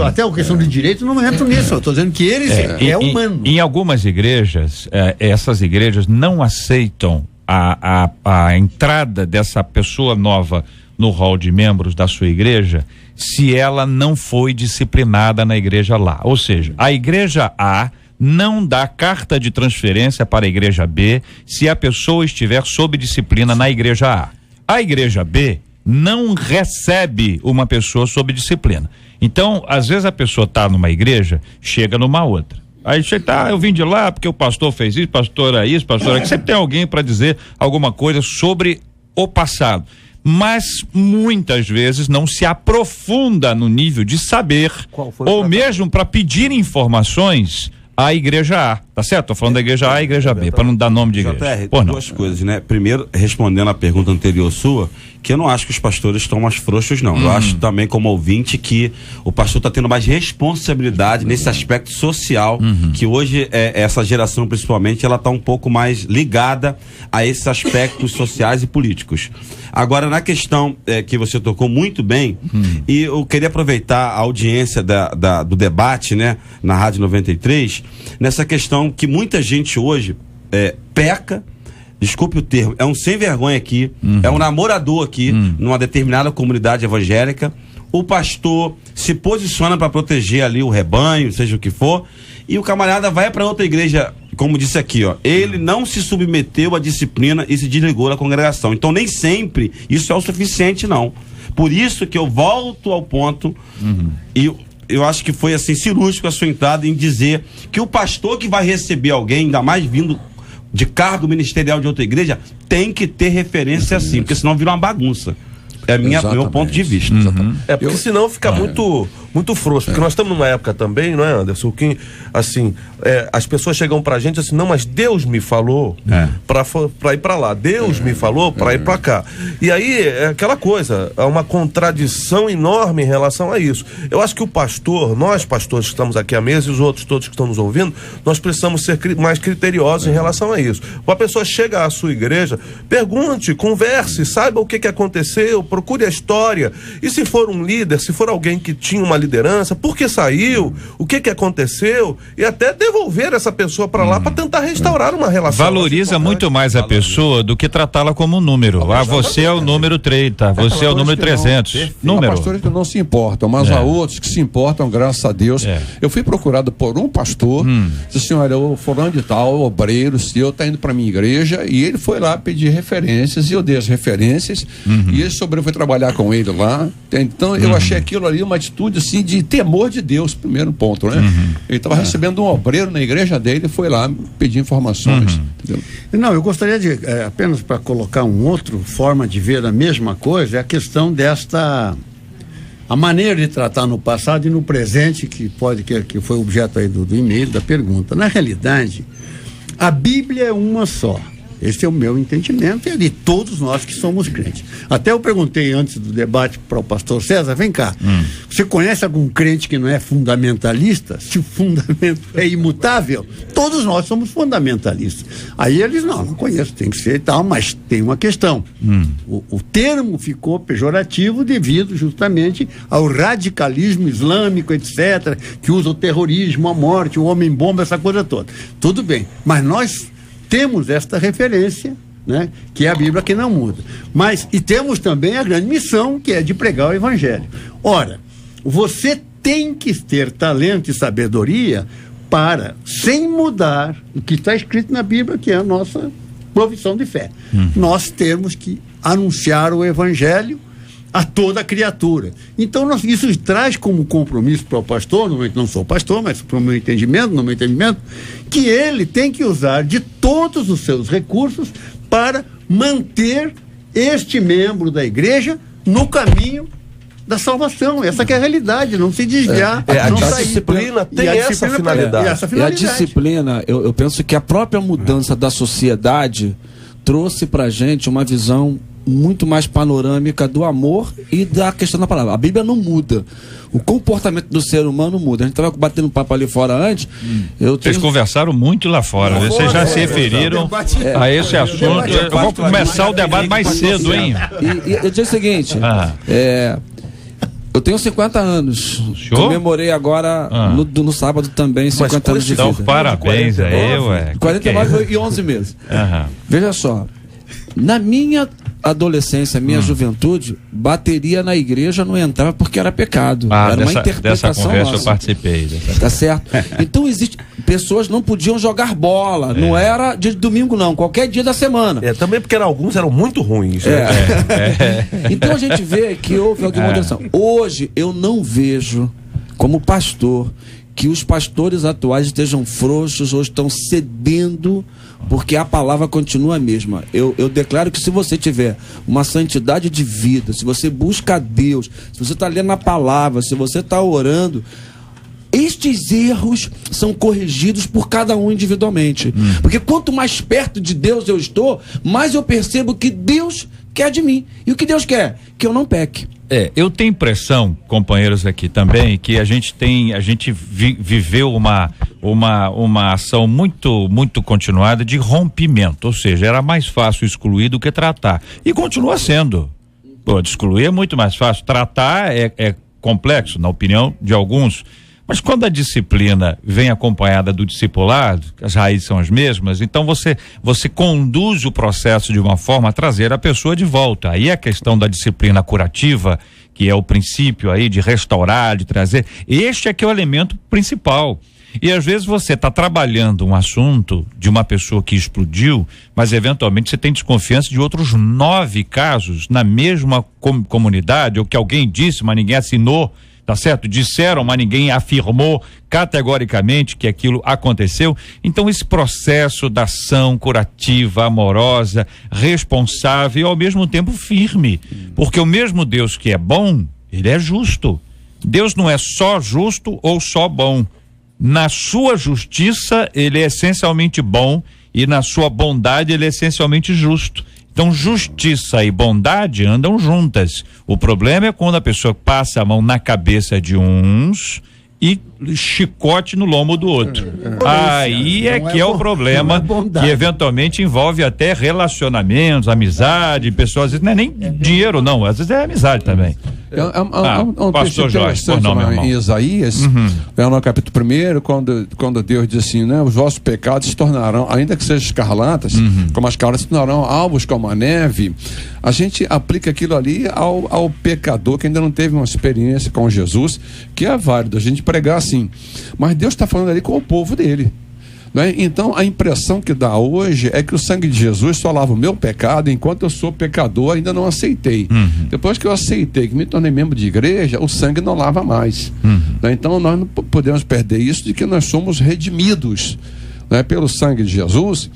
Até a questão de direito não entro nisso. Eu estou dizendo que ele é humano. Em algumas igrejas, essas igrejas não aceitam a entrada dessa pessoa nova no hall de membros da sua igreja se ela não foi disciplinada na igreja lá. Ou seja, a igreja A não dá carta de transferência para a igreja B se a pessoa estiver sob disciplina na igreja A. A igreja B não recebe uma pessoa sob disciplina. Então, às vezes a pessoa está numa igreja, chega numa outra. Aí chega, eu vim de lá porque o pastor fez isso, pastor é isso, pastor é aquilo. Sempre tem alguém para dizer alguma coisa sobre o passado. Mas muitas vezes não se aprofunda no nível de saber, ou mesmo para pedir informações à igreja A, tá certo? Tô falando da igreja A e igreja B, para não dar nome de igreja. Duas coisas, né? Primeiro, respondendo a pergunta anterior sua, que eu não acho que os pastores estão mais frouxos, não. Eu acho também, como ouvinte, que o pastor está tendo mais responsabilidade nesse aspecto social, que hoje, essa geração, principalmente, ela está um pouco mais ligada a esses aspectos sociais e políticos. Agora, na questão que você tocou muito bem, e eu queria aproveitar a audiência do debate, né, na Rádio 93, nessa questão que muita gente hoje peca, desculpe o termo, é um sem vergonha aqui, é um namorador aqui, numa determinada comunidade evangélica. O pastor se posiciona para proteger ali o rebanho, seja o que for, e o camarada vai para outra igreja, como disse aqui, ó, ele não se submeteu à disciplina e se desligou da congregação. Então nem sempre isso é o suficiente, não. Por isso que eu volto ao ponto, e eu acho que foi assim cirúrgico a sua entrada em dizer que o pastor que vai receber alguém, ainda mais vindo de cargo ministerial de outra igreja, tem que ter referência assim, porque senão vira uma bagunça. É meu ponto de vista. É porque senão fica muito frouxo, porque nós estamos numa época também, não é, Anderson, que assim, as pessoas chegam pra gente assim, não, mas Deus me falou pra ir pra lá, Deus me falou pra ir pra cá, e aí é aquela coisa, há uma contradição enorme em relação a isso. Eu acho que o pastor, nós pastores que estamos aqui à mesa e os outros todos que estão nos ouvindo, nós precisamos ser mais criteriosos em relação a isso. Uma pessoa chega à sua igreja, pergunte, converse, saiba o que aconteceu, procure a história, e se for um líder, se for alguém que tinha uma liderança, por que saiu, o que aconteceu, e até devolver essa pessoa para lá para tentar restaurar uma relação. Valoriza muito mais a pessoa do que tratá-la como um número. Você é o número 30, você é o número 300. Número. Há pastores que não se importam, mas há outros que se importam, graças a Deus. Eu fui procurado por um pastor, disse assim, olha, o fulano de tal, o obreiro seu, está indo para minha igreja, e ele foi lá pedir referências, e eu dei as referências, e esse obreiro foi trabalhar com ele lá. Então eu achei aquilo ali uma atitude assim de temor de Deus, primeiro ponto, né? Ele estava recebendo um obreiro na igreja dele e foi lá pedir informações. Não, eu gostaria de, apenas para colocar uma outra forma de ver a mesma coisa, é a questão a maneira de tratar no passado e no presente, que foi objeto aí do e-mail, da pergunta. Na realidade, a Bíblia é uma só. Esse é o meu entendimento e é de todos nós que somos crentes. Até eu perguntei antes do debate para o pastor César, vem cá, você conhece algum crente que não é fundamentalista? Se o fundamento é imutável, todos nós somos fundamentalistas. Aí eles, não conheço, tem que ser e tal, mas tem uma questão. O termo ficou pejorativo devido justamente ao radicalismo islâmico, etc., que usa o terrorismo, a morte, o homem-bomba, essa coisa toda. Tudo bem, mas nós temos esta referência, né, que é a Bíblia que não muda. E temos também a grande missão, que é de pregar o Evangelho. Ora, você tem que ter talento e sabedoria para, sem mudar o que está escrito na Bíblia, que é a nossa profissão de fé. Nós temos que anunciar o Evangelho a toda criatura. Então, isso traz como compromisso para o pastor, não sou pastor, mas para o meu entendimento, que ele tem que usar de todos os seus recursos para manter este membro da igreja no caminho da salvação. Essa que é a realidade, não se desviar. A disciplina tem essa finalidade. E a disciplina, eu penso que a própria mudança da sociedade trouxe pra gente uma visão muito mais panorâmica do amor e da questão da palavra. A Bíblia não muda. O comportamento do ser humano muda. A gente estava batendo papo ali fora antes. Vocês conversaram muito lá fora. Vocês já se referiram a esse assunto. Eu vou começar o debate mais cedo, hein? E eu digo o seguinte: eu tenho 50 anos. Comemorei agora no sábado também 50 anos de vida. Então, parabéns aí, ué. 49 e 11 meses. Veja só. Na minha adolescência, minha juventude, bateria na igreja não entrava porque era pecado. Era uma interpretação dessa conversa nossa. Eu participei. Tá certo? Então pessoas não podiam jogar bola. Não era dia de domingo, não. Qualquer dia da semana. Também porque alguns eram muito ruins. Então a gente vê que houve alguma moderação. Hoje eu não vejo, como pastor, que os pastores atuais estejam frouxos ou estão cedendo, porque a palavra continua a mesma. Eu declaro que se você tiver uma santidade de vida, se você busca a Deus, se você está lendo a palavra, se você está orando, estes erros são corrigidos por cada um individualmente. Porque quanto mais perto de Deus eu estou, mais eu percebo que Deus quer de mim. E o que Deus quer? Que eu não peque. Eu tenho impressão, companheiros aqui também, que a gente viveu uma ação muito continuada de rompimento, ou seja, era mais fácil excluir do que tratar. E continua sendo. De excluir é muito mais fácil. Tratar é complexo, na opinião de alguns. Mas quando a disciplina vem acompanhada do discipulado, as raízes são as mesmas, então você conduz o processo de uma forma a trazer a pessoa de volta. Aí a questão da disciplina curativa, que é o princípio aí de restaurar, de trazer, este é que é o elemento principal. E às vezes você está trabalhando um assunto de uma pessoa que explodiu, mas eventualmente você tem desconfiança de outros 9 casos na mesma comunidade, ou que alguém disse, mas ninguém assinou, tá certo? Disseram, mas ninguém afirmou categoricamente que aquilo aconteceu. Então esse processo da ação curativa, amorosa, responsável e ao mesmo tempo firme, porque o mesmo Deus que é bom, ele é justo. Deus não é só justo ou só bom. Na sua justiça, ele é essencialmente bom, e na sua bondade, ele é essencialmente justo. Então, justiça e bondade andam juntas. O problema é quando a pessoa passa a mão na cabeça de uns e chicote no lombo do outro. Aí é que é o problema, que eventualmente envolve até relacionamentos, amizade, pessoas, às vezes não é nem dinheiro, não, às vezes é amizade também. Pastor Jorge, em Isaías, no capítulo 1, quando Deus diz assim, né, os vossos pecados se tornarão, ainda que sejam escarlatas, como as escarlatas se tornarão alvos como a neve. A gente aplica aquilo ali ao pecador que ainda não teve uma experiência com Jesus, que é válido a gente pregar assim. Mas Deus está falando ali com o povo dele. Né? Então a impressão que dá hoje é que o sangue de Jesus só lava o meu pecado, enquanto eu sou pecador ainda não aceitei. Depois que eu aceitei, que me tornei membro de igreja, o sangue não lava mais. Né? Então nós não podemos perder isso de que nós somos redimidos, né, pelo sangue de Jesus,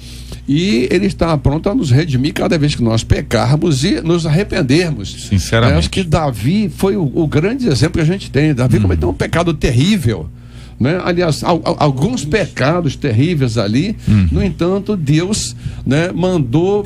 e ele está pronto a nos redimir cada vez que nós pecarmos e nos arrependermos. Sinceramente. Eu acho que Davi foi o grande exemplo que a gente tem. Davi cometeu um pecado terrível, né? Aliás, alguns pecados terríveis ali. No entanto, Deus, né, mandou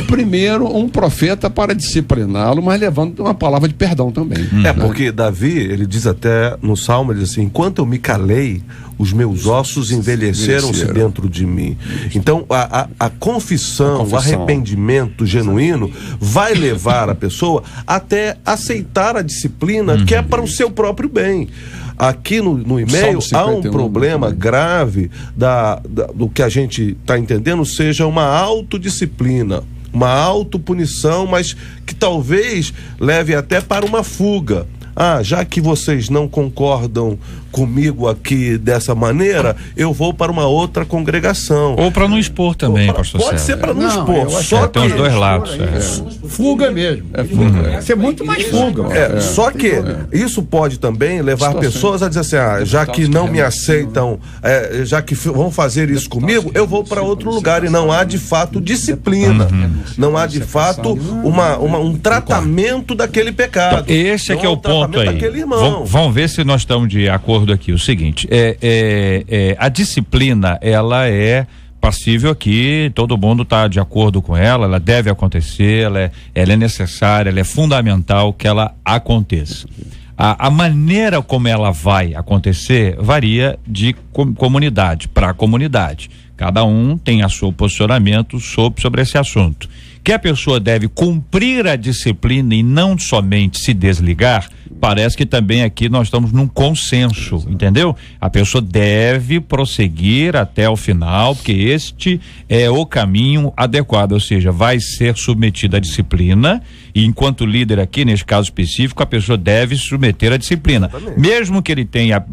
primeiro um profeta para discipliná-lo, mas levando uma palavra de perdão também. É, porque Davi, ele diz até no Salmo, ele diz assim, enquanto eu me calei, os meus ossos envelheceram-se dentro de mim. Então, a confissão, o arrependimento genuíno vai levar a pessoa até aceitar a disciplina, que é para o seu próprio bem. Aqui no e-mail há um problema grave do que a gente está entendendo seja uma autodisciplina, uma autopunição, mas que talvez leve até para uma fuga. Já que vocês não concordam comigo aqui dessa maneira, eu vou para uma outra congregação. Ou para não expor também, pastor César. Pode ser para não expor. Só tem os dois lados. Fuga mesmo. Fuga. Ser muito mais fuga. Só que isso pode também levar pessoas a dizer assim, já que não me aceitam, já que vão fazer isso comigo, eu vou para outro lugar. E não há de fato disciplina. Não há de fato um tratamento daquele pecado. Então, esse é que é o ponto aí. Vamos ver se nós estamos de acordo aqui. O seguinte, a disciplina, ela é passível aqui, todo mundo está de acordo com ela deve acontecer, ela é necessária, ela é fundamental que ela aconteça. A maneira como ela vai acontecer varia de comunidade para comunidade. Cada um tem o seu posicionamento sobre esse assunto. Que a pessoa deve cumprir a disciplina e não somente se desligar, parece que também aqui nós estamos num consenso, entendeu? A pessoa deve prosseguir até o final, porque este é o caminho adequado, ou seja, vai ser submetida à disciplina, e enquanto líder aqui, nesse caso específico, a pessoa deve se submeter à disciplina. Exatamente. Mesmo que ele tenha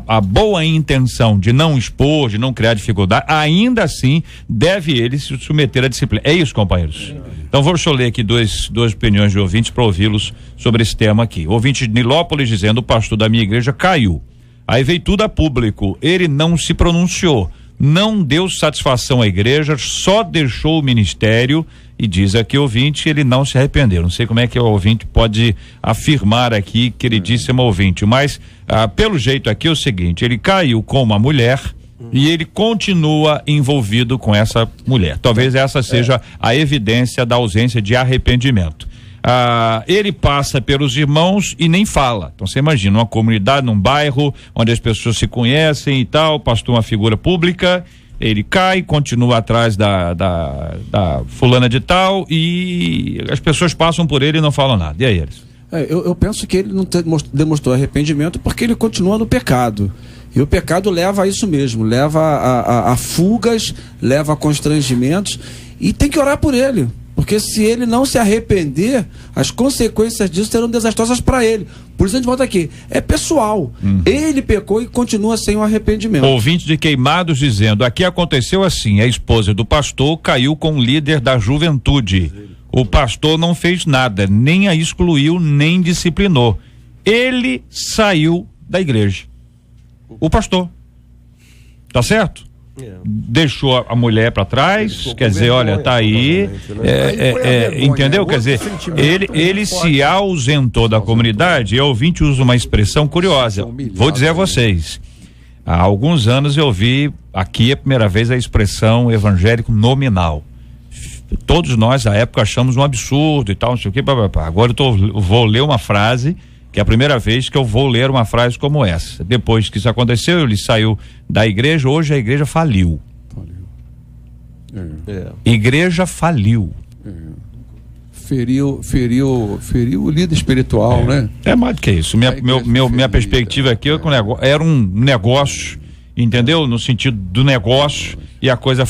a boa intenção de não expor, de não criar dificuldade, ainda assim deve ele se submeter à disciplina. É isso, companheiros? Então deixa eu ler aqui duas opiniões de ouvintes para ouvi-los sobre esse tema aqui. O ouvinte de Nilópolis dizendo: o pastor da minha igreja caiu. Aí veio tudo a público. Ele não se pronunciou, não deu satisfação à igreja, só deixou o ministério. E diz aqui o ouvinte, ele não se arrependeu. Não sei como é que o ouvinte pode afirmar aqui que ele disse uma ouvinte, mas pelo jeito aqui é o seguinte: ele caiu com uma mulher e ele continua envolvido com essa mulher. Talvez essa seja a evidência da ausência de arrependimento. Ele passa pelos irmãos e nem fala. Então você imagina uma comunidade, num bairro onde as pessoas se conhecem e tal, pastor uma figura pública, ele cai, continua atrás da fulana de tal e as pessoas passam por ele e não falam nada. E aí eles? Eu penso que ele não demonstrou arrependimento porque ele continua no pecado. E o pecado leva a isso mesmo, leva a fugas, leva a constrangimentos, e tem que orar por ele, porque se ele não se arrepender, as consequências disso serão desastrosas para ele. Por isso a gente volta aqui, é pessoal. Ele pecou e continua sem o arrependimento. Ouvinte de Queimados dizendo: aqui aconteceu assim, a esposa do pastor caiu com o líder da juventude. O pastor não fez nada, nem a excluiu, nem disciplinou. Ele saiu da igreja. O pastor. Tá certo? Deixou a mulher para trás, quer dizer, olha, tá aí, entendeu? Quer dizer, ele se ausentou da comunidade. E o ouvinte usa uma expressão curiosa. Vou dizer a vocês, há alguns anos eu vi aqui a primeira vez a expressão evangélico nominal. Todos nós, à época, achamos um absurdo e tal, não sei o que, agora eu vou ler uma frase, que é a primeira vez que eu vou ler uma frase como essa. Depois que isso aconteceu, ele saiu da igreja, hoje a igreja faliu. Igreja faliu. Feriu o líder espiritual, né? É mais do que isso. Minha perspectiva aqui era um negócio, entendeu? No sentido do negócio, e a coisa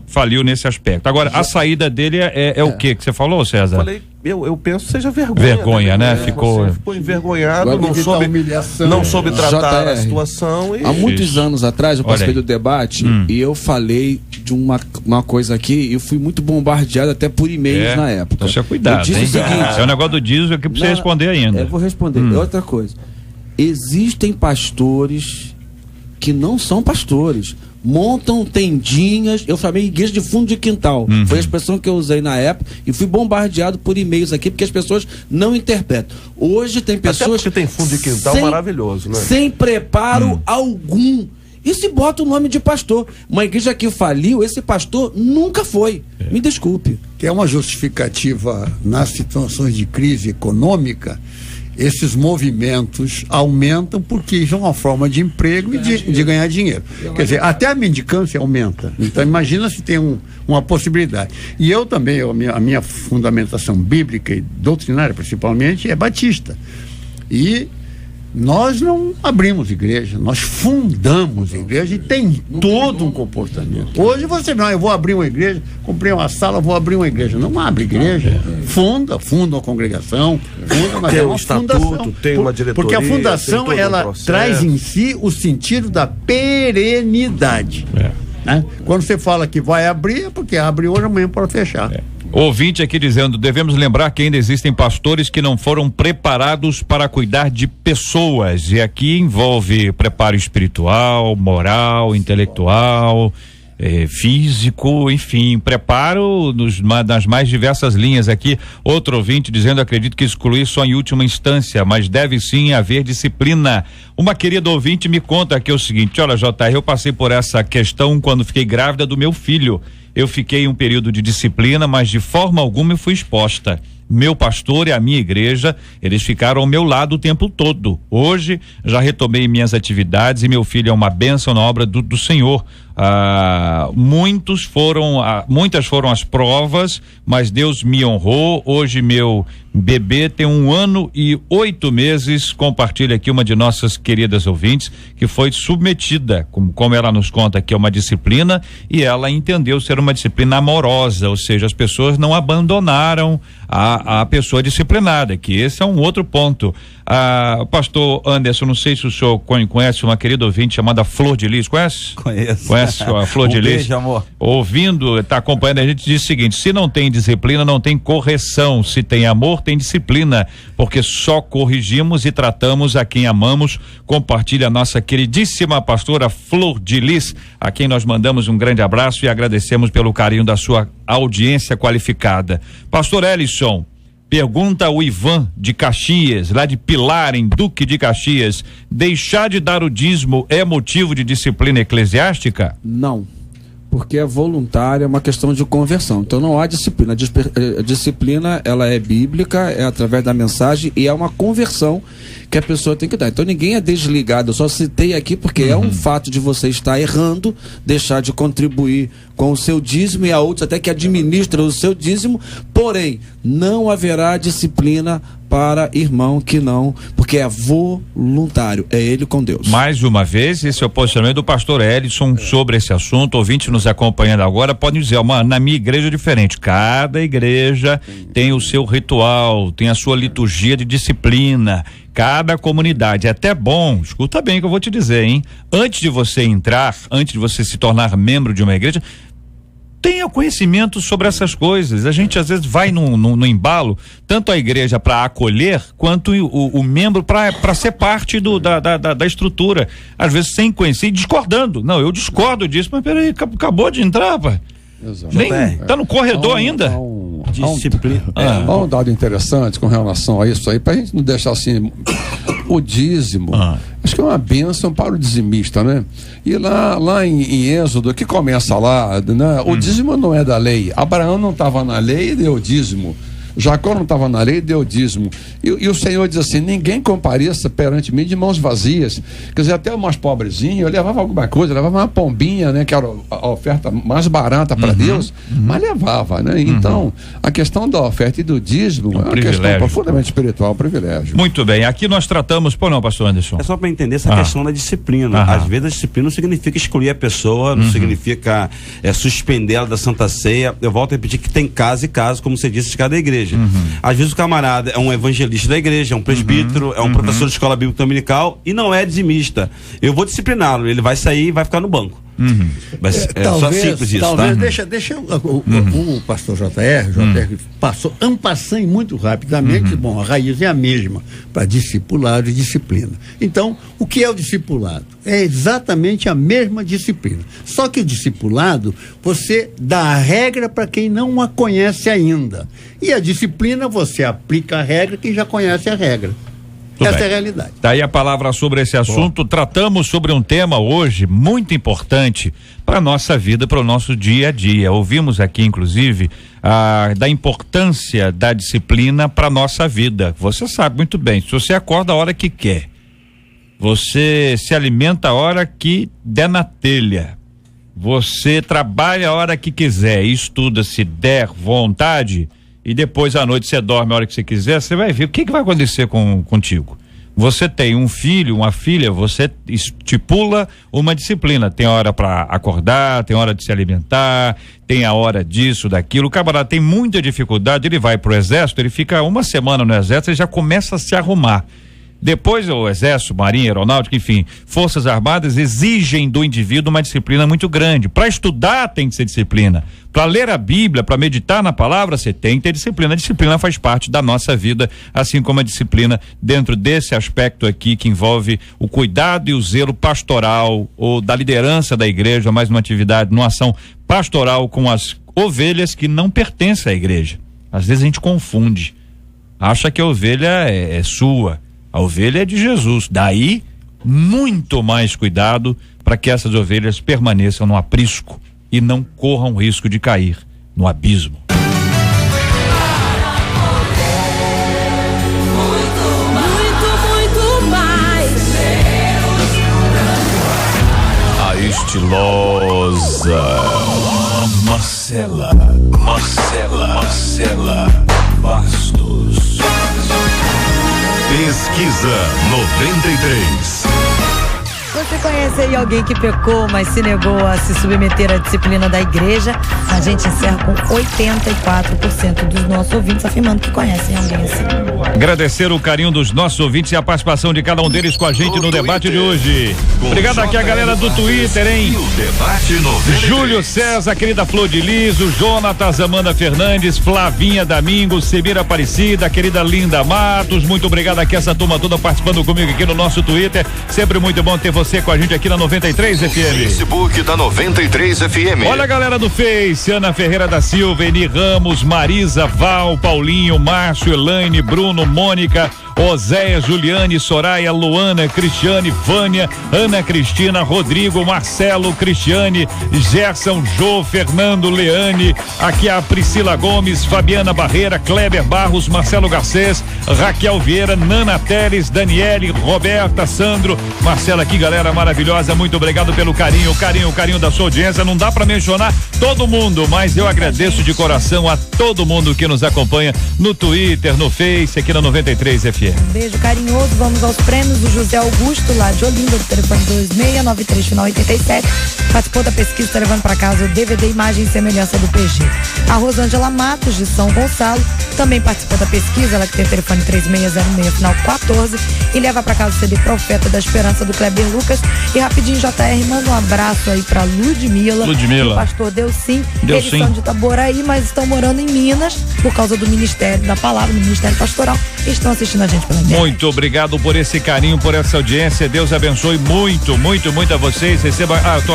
faliu nesse aspecto. Agora, a saída dele é o que você falou, César? Eu penso que seja vergonha. Vergonha, né? Ficou envergonhado, não soube tratar a situação. Há muitos anos atrás eu participei do debate e eu falei de uma coisa aqui, e eu fui muito bombardeado até por e-mails na época. Então você cuidado, eu disse o seguinte, é o negócio do diesel aqui pra você responder ainda. Eu vou responder. É outra coisa. Existem pastores que não são pastores, montam tendinhas. Eu falei igreja de fundo de quintal, foi a expressão que eu usei na época, e fui bombardeado por e-mails aqui, porque as pessoas não interpretam. Hoje tem pessoas que tem fundo de quintal maravilhoso, né? Sem preparo algum, e se bota o nome de pastor. Uma igreja que faliu, esse pastor nunca foi. Me desculpe. Que é uma justificativa nas situações de crise econômica. Esses movimentos aumentam porque isso é uma forma de emprego e de ganhar dinheiro. Quer dizer, até a mendicância aumenta. Então imagina se tem uma possibilidade. E eu também, a minha fundamentação bíblica e doutrinária principalmente é batista. E nós não abrimos igreja, nós fundamos igreja e tem todo um comportamento. Hoje você não, eu vou abrir uma igreja, comprei uma sala, vou abrir uma igreja. Não abre igreja, funda a congregação, mas tem é uma estatuto, fundação, tem uma diretoria. Porque a fundação, ela traz em si o sentido da perenidade. Né? Quando você fala que vai abrir, é porque abre hoje, amanhã pode fechar. Ouvinte aqui dizendo: devemos lembrar que ainda existem pastores que não foram preparados para cuidar de pessoas, e aqui envolve preparo espiritual, moral, intelectual, físico, enfim, preparo nas mais diversas linhas aqui. Outro ouvinte dizendo: acredito que excluir só em última instância, mas deve sim haver disciplina. Uma querida ouvinte me conta aqui o seguinte: olha, JR, eu passei por essa questão quando fiquei grávida do meu filho. Eu fiquei um período de disciplina, mas de forma alguma eu fui exposta. Meu pastor e a minha igreja, eles ficaram ao meu lado o tempo todo. Hoje já retomei minhas atividades e meu filho é uma bênção na obra do Senhor. Muitas foram as provas, mas Deus me honrou. Hoje meu bebê tem 1 ano e 8 meses. Compartilha aqui uma de nossas queridas ouvintes que foi submetida, como ela nos conta, que é uma disciplina, e ela entendeu ser uma disciplina amorosa, ou seja, as pessoas não abandonaram a pessoa disciplinada, que esse é um outro ponto. Pastor Anderson, não sei se o senhor conhece uma querida ouvinte chamada Flor de Lis, conhece? Conhece a Flor de Lis? Beijo, amor. Ouvindo, tá acompanhando a gente, diz o seguinte: se não tem disciplina, não tem correção. Se tem amor, tem disciplina, porque só corrigimos e tratamos a quem amamos. Compartilha a nossa queridíssima pastora Flor de Lis, a quem nós mandamos um grande abraço e agradecemos pelo carinho da sua audiência qualificada. Pastor Ellison, pergunta o Ivan de Caxias, lá de Pilar, em Duque de Caxias: deixar de dar o dízimo é motivo de disciplina eclesiástica? Não, porque é voluntária, é uma questão de conversão. Então não há disciplina. A disciplina, ela é bíblica, é através da mensagem, e é uma conversão que a pessoa tem que dar. Então ninguém é desligado. Eu só citei aqui porque é um fato de você estar errando, deixar de contribuir com o seu dízimo, e há outros até que administram o seu dízimo, porém não haverá disciplina para irmão que não, porque é voluntário, é ele com Deus. Mais uma vez, esse é o posicionamento do pastor Elison sobre esse assunto. Ouvinte nos acompanhando agora pode dizer, na minha igreja é diferente. Cada igreja tem o seu ritual, tem a sua liturgia de disciplina. Cada comunidade. É até bom, escuta bem o que eu vou te dizer, hein? Antes de você entrar, antes de você se tornar membro de uma igreja, tenha conhecimento sobre essas coisas. A gente às vezes vai no embalo, tanto a igreja para acolher, quanto o membro para ser parte da estrutura. Às vezes sem conhecer e discordando. Não, eu discordo disso, mas peraí, acabou de entrar, pai. Nem tá no corredor ainda. Disciplina. Há um dado interessante com relação a isso aí, pra gente não deixar assim, o dízimo, acho que é uma bênção para o dizimista, né? E lá em Êxodo, que começa lá, né? O dízimo não é da lei. Abraão não estava na lei e deu dízimo. Jacó não estava na lei, deu dízimo. E o Senhor diz assim: ninguém compareça perante mim de mãos vazias. Quer dizer, até o mais pobrezinho, eu levava alguma coisa, levava uma pombinha, né? Que era a oferta mais barata para Deus, mas levava, né? Então, a questão da oferta e do dízimo é uma questão profundamente espiritual, um privilégio. Muito bem, aqui nós tratamos, não, pastor Anderson? É só para entender essa questão da disciplina. Às vezes a disciplina não significa excluir a pessoa, não significa suspender ela da Santa Ceia. Eu volto a repetir que tem caso e caso, como você disse, de cada igreja. Às vezes o camarada é um evangelista da igreja, é um presbítero, é um professor de escola bíblica dominical e não é dizimista. Eu vou discipliná-lo, ele vai sair e vai ficar no banco. Mas só simples isso, talvez, tá? Deixa o pastor JR passou en passant muito rapidamente. Bom, a raiz é a mesma para discipulado e disciplina. Então, o que é o discipulado? É exatamente a mesma disciplina, só que o discipulado você dá a regra para quem não a conhece ainda, e a disciplina você aplica a regra quem já conhece a regra. Essa é a realidade. Daí a palavra sobre esse assunto. Tratamos sobre um tema hoje muito importante para a nossa vida, para o nosso dia a dia. Ouvimos aqui, inclusive, da importância da disciplina para a nossa vida. Você sabe muito bem, se você acorda a hora que quer, você se alimenta a hora que der na telha, você trabalha a hora que quiser, estuda se der vontade, e depois à noite você dorme a hora que você quiser, você vai ver o que vai acontecer contigo. Você tem um filho, uma filha, você estipula uma disciplina. Tem hora para acordar, tem hora de se alimentar, tem a hora disso, daquilo. O camarada tem muita dificuldade, ele vai pro exército, ele fica uma semana no exército, ele já começa a se arrumar. Depois o exército, marinha, aeronáutica, enfim, forças armadas exigem do indivíduo uma disciplina muito grande. Para estudar tem que ser disciplina. Para ler a Bíblia, para meditar na palavra, você tem que ter disciplina. A disciplina faz parte da nossa vida, assim como a disciplina dentro desse aspecto aqui que envolve o cuidado e o zelo pastoral ou da liderança da igreja, mais uma atividade, numa ação pastoral com as ovelhas que não pertencem à igreja. Às vezes a gente confunde, acha que a ovelha é sua. A ovelha é de Jesus, daí muito mais cuidado para que essas ovelhas permaneçam no aprisco e não corram risco de cair no abismo. Muito mais. A estilosa Marcela Bastos. Pesquisa 93. Você conhece aí alguém que pecou, mas se negou a se submeter à disciplina da igreja? A gente encerra com 84% dos nossos ouvintes afirmando que conhecem alguém assim. Agradecer o carinho dos nossos ouvintes e a participação de cada um deles com a gente no debate de hoje. Obrigado aqui a galera do Twitter, hein? Debate 93. Júlio César, querida Flor de Liso, Jonatas, Amanda Fernandes, Flavinha Domingos, Semira Aparecida, querida Linda Matos, muito obrigado aqui essa turma toda participando comigo aqui no nosso Twitter. Sempre muito bom ter você com a gente aqui na 93 FM. Facebook da 93 FM. Olha a galera do Face, Ana Ferreira da Silva, Eni Ramos, Marisa, Val, Paulinho, Márcio, Elaine, Bruno, Mônica, Oséia, Juliane, Soraya, Luana, Cristiane, Vânia, Ana Cristina, Rodrigo, Marcelo, Cristiane, Gerson, Jô, Fernando, Leane, aqui a Priscila Gomes, Fabiana Barreira, Kleber Barros, Marcelo Garcês, Raquel Vieira, Nana Teles, Daniele, Roberta, Sandro, Marcela aqui, galera maravilhosa, muito obrigado pelo carinho da sua audiência. Não dá pra mencionar todo mundo, mas eu agradeço de coração a todo mundo que nos acompanha no Twitter, no Face, audiência aqui na 93 FM. Um beijo carinhoso, vamos aos prêmios. O José Augusto, lá de Olinda, do telefone 2693, final 87, participou da pesquisa, tá levando para casa o DVD Imagem e Semelhança do PG. A Rosângela Matos, de São Gonçalo, também participou da pesquisa, ela que tem o telefone 3606, final 14, e leva para casa o CD Profeta da Esperança, do Kleber Lucas. E rapidinho, JR, manda um abraço aí pra Ludmila. O pastor Delcim. Eles são de Itaboraí, mas estão morando em Minas, por causa do Ministério da Palavra, do Ministério Pastoral, e estão assistindo a gente pela internet. Muito obrigado por esse carinho, por essa audiência. Deus abençoe muito a vocês. Receba. Tô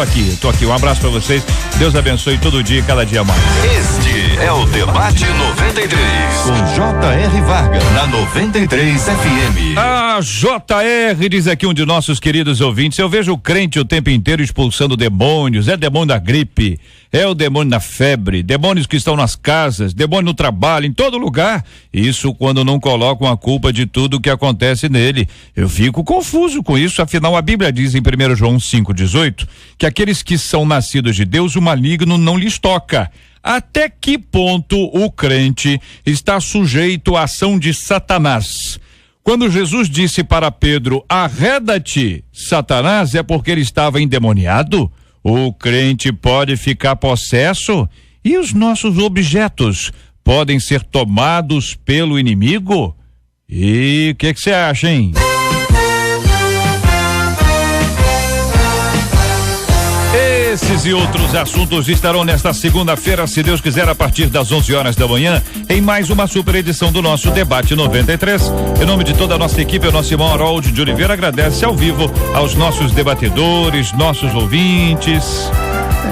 aqui. Um abraço pra vocês. Deus abençoe todo dia, cada dia mais. Este é o Debate 93, com J.R. Vargas, na 93 FM. A JR, diz aqui um de nossos queridos ouvintes, eu vejo o crente o tempo inteiro expulsando demônios, é demônio da gripe, é o demônio da febre, demônios que estão nas casas, demônio no trabalho, em todo lugar. Isso quando não colocam a culpa de tudo que acontece nele. Eu fico confuso com isso, afinal a Bíblia diz em 1 João 5,18 que aqueles que são nascidos de Deus, o maligno não lhes toca. Até que ponto o crente está sujeito à ação de Satanás? Quando Jesus disse para Pedro, arreda-te, Satanás, é porque ele estava endemoniado? O crente pode ficar possesso? E os nossos objetos podem ser tomados pelo inimigo? E o que você acha, hein? Esses e outros assuntos estarão nesta segunda-feira, se Deus quiser, a partir das 11 horas da manhã, em mais uma super edição do nosso Debate 93. Em nome de toda a nossa equipe, o nosso irmão Harold de Oliveira agradece ao vivo aos nossos debatedores, nossos ouvintes.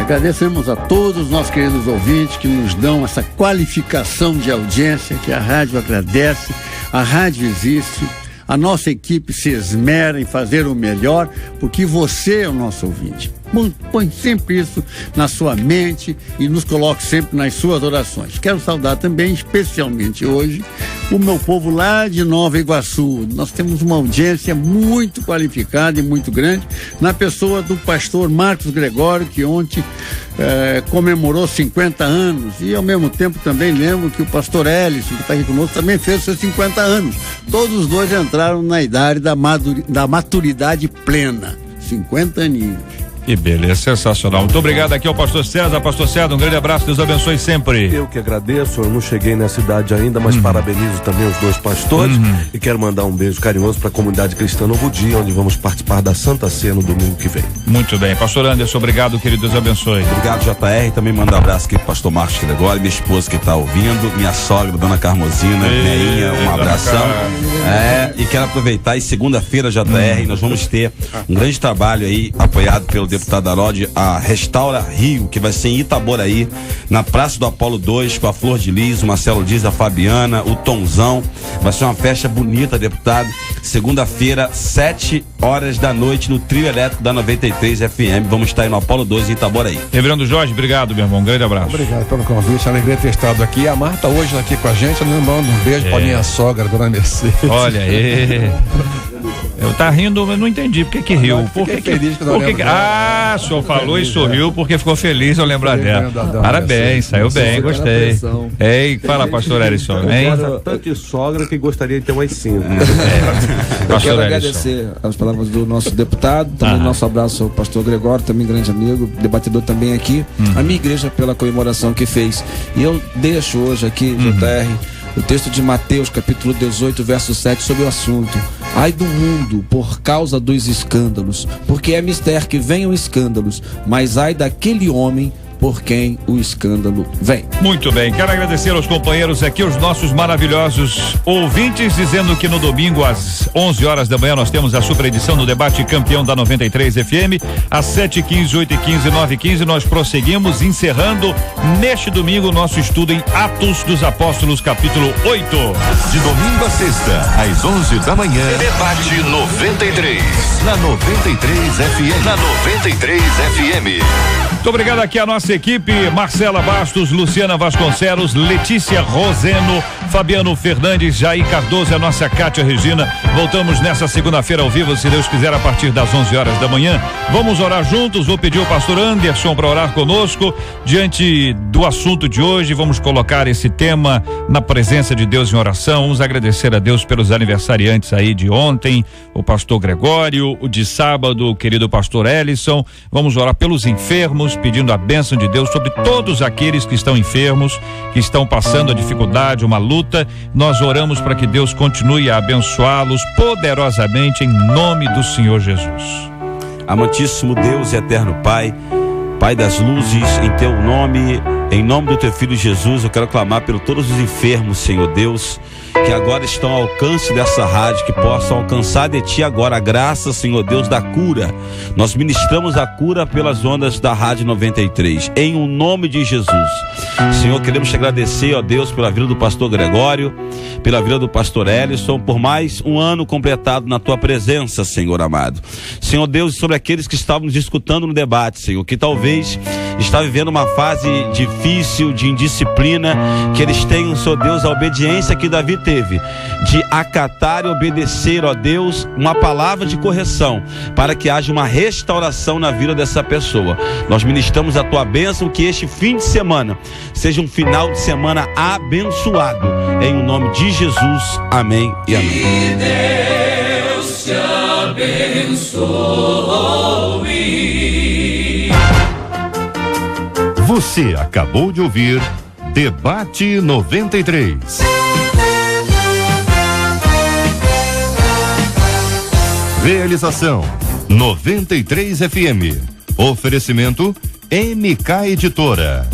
Agradecemos a todos os nossos queridos ouvintes que nos dão essa qualificação de audiência, que a rádio agradece, a rádio existe. A nossa equipe se esmera em fazer o melhor, porque você é o nosso ouvinte. Põe sempre isso na sua mente e nos coloque sempre nas suas orações. Quero saudar também, especialmente hoje, o meu povo lá de Nova Iguaçu. Nós temos uma audiência muito qualificada e muito grande, na pessoa do pastor Marcos Gregório, que ontem comemorou 50 anos. E ao mesmo tempo também lembro que o pastor Ellison, que está aqui conosco, também fez seus 50 anos. Todos os dois entraram na idade da maturidade plena. 50 aninhos. Que beleza, sensacional. Muito obrigado aqui ao pastor César. Pastor César, um grande abraço, Deus abençoe sempre. Eu que agradeço, eu não cheguei nessa idade ainda, mas parabenizo também os dois pastores e quero mandar um beijo carinhoso para a comunidade cristã Novo Dia, onde vamos participar da Santa Ceia no domingo que vem. Muito bem, pastor Anderson, obrigado, querido, Deus abençoe. Obrigado, JR, também mando um abraço aqui pro pastor Marcos Gregório, minha esposa que está ouvindo, minha sogra, dona Carmosina, Neinha, um abração. E quero aproveitar, e segunda-feira, JR, nós vamos ter um grande trabalho aí, apoiado pelo deputado Harold, a Restaura Rio, que vai ser em Itaboraí, na Praça do Apolo 2, com a Flor de Lis, o Marcelo Dias, a Fabiana, o Tonzão. Vai ser uma festa bonita, deputado. Segunda-feira, 7 horas da noite, no trio elétrico da 93 FM. Vamos estar aí no Apolo 2 em Itaboraí. Reverendo Jorge, obrigado, meu irmão. Um grande abraço. Obrigado pelo convite. Alegria ter estado aqui. A Marta hoje aqui com a gente, lembrando um beijo pra minha sogra, dona Mercedes. Olha aí. Eu tá rindo, mas não entendi por que riu. Por que feliz que o senhor falou e sorriu porque ficou feliz ao lembrar dela. Parabéns, saiu bem, gostei. Ei, fala, pastor Erison. Tanto sogra que gostaria de ter umas 5. Eu quero agradecer as palavras do nosso deputado, também nosso abraço ao pastor Gregório, também grande amigo, debatedor também aqui, a minha igreja pela comemoração que fez. E eu deixo hoje aqui, JR, o texto de Mateus, capítulo 18, verso 7, sobre o assunto. Ai do mundo por causa dos escândalos, porque é mister que venham escândalos, mas ai daquele homem por quem o escândalo vem. Muito bem, quero agradecer aos companheiros aqui, os nossos maravilhosos ouvintes, dizendo que no domingo às 11 horas da manhã nós temos a super edição do Debate Campeão da 93 FM, às 7h15, 8h15, 9h15 nós prosseguimos, encerrando neste domingo o nosso estudo em Atos dos Apóstolos, capítulo 8. De domingo a sexta, às 11 da manhã, Debate 93, na 93 FM. Na 93 FM. Muito obrigado aqui a nossa equipe, Marcela Bastos, Luciana Vasconcelos, Letícia Roseno, Fabiano Fernandes, Jair Cardoso, a nossa Cátia Regina. Voltamos nessa segunda-feira ao vivo, se Deus quiser, a partir das 11 horas da manhã. Vamos orar juntos. Vou pedir ao pastor Anderson para orar conosco diante do assunto de hoje. Vamos colocar esse tema na presença de Deus em oração. Vamos agradecer a Deus pelos aniversariantes aí de ontem, o pastor Gregório, o de sábado, o querido pastor Ellison. Vamos orar pelos enfermos, pedindo a bênção de Deus sobre todos aqueles que estão enfermos, que estão passando a dificuldade, uma luta. Nós oramos para que Deus continue a abençoá-los poderosamente em nome do Senhor Jesus. Amantíssimo Deus e eterno Pai, Pai das luzes, em teu nome, em nome do teu filho Jesus, eu quero clamar por todos os enfermos, Senhor Deus, que agora estão ao alcance dessa rádio, que possam alcançar de ti agora a graça, Senhor Deus, da cura. Nós ministramos a cura pelas ondas da Rádio 93, em o nome de Jesus. Senhor, queremos te agradecer, ó Deus, pela vida do pastor Gregório, pela vida do pastor Ellison, por mais um ano completado na tua presença, Senhor amado. Senhor Deus, sobre aqueles que estavam nos escutando no debate, Senhor, que talvez está vivendo uma fase difícil de indisciplina, que eles tenham, Senhor Deus, a obediência que Davi teve, de acatar e obedecer, ó Deus, uma palavra de correção, para que haja uma restauração na vida dessa pessoa. Nós ministramos a tua bênção, que este fim de semana seja um final de semana abençoado, em o nome de Jesus, amém e amém. Que Deus te abençoe. Você acabou de ouvir Debate 93. Realização 93 FM. Oferecimento MK Editora.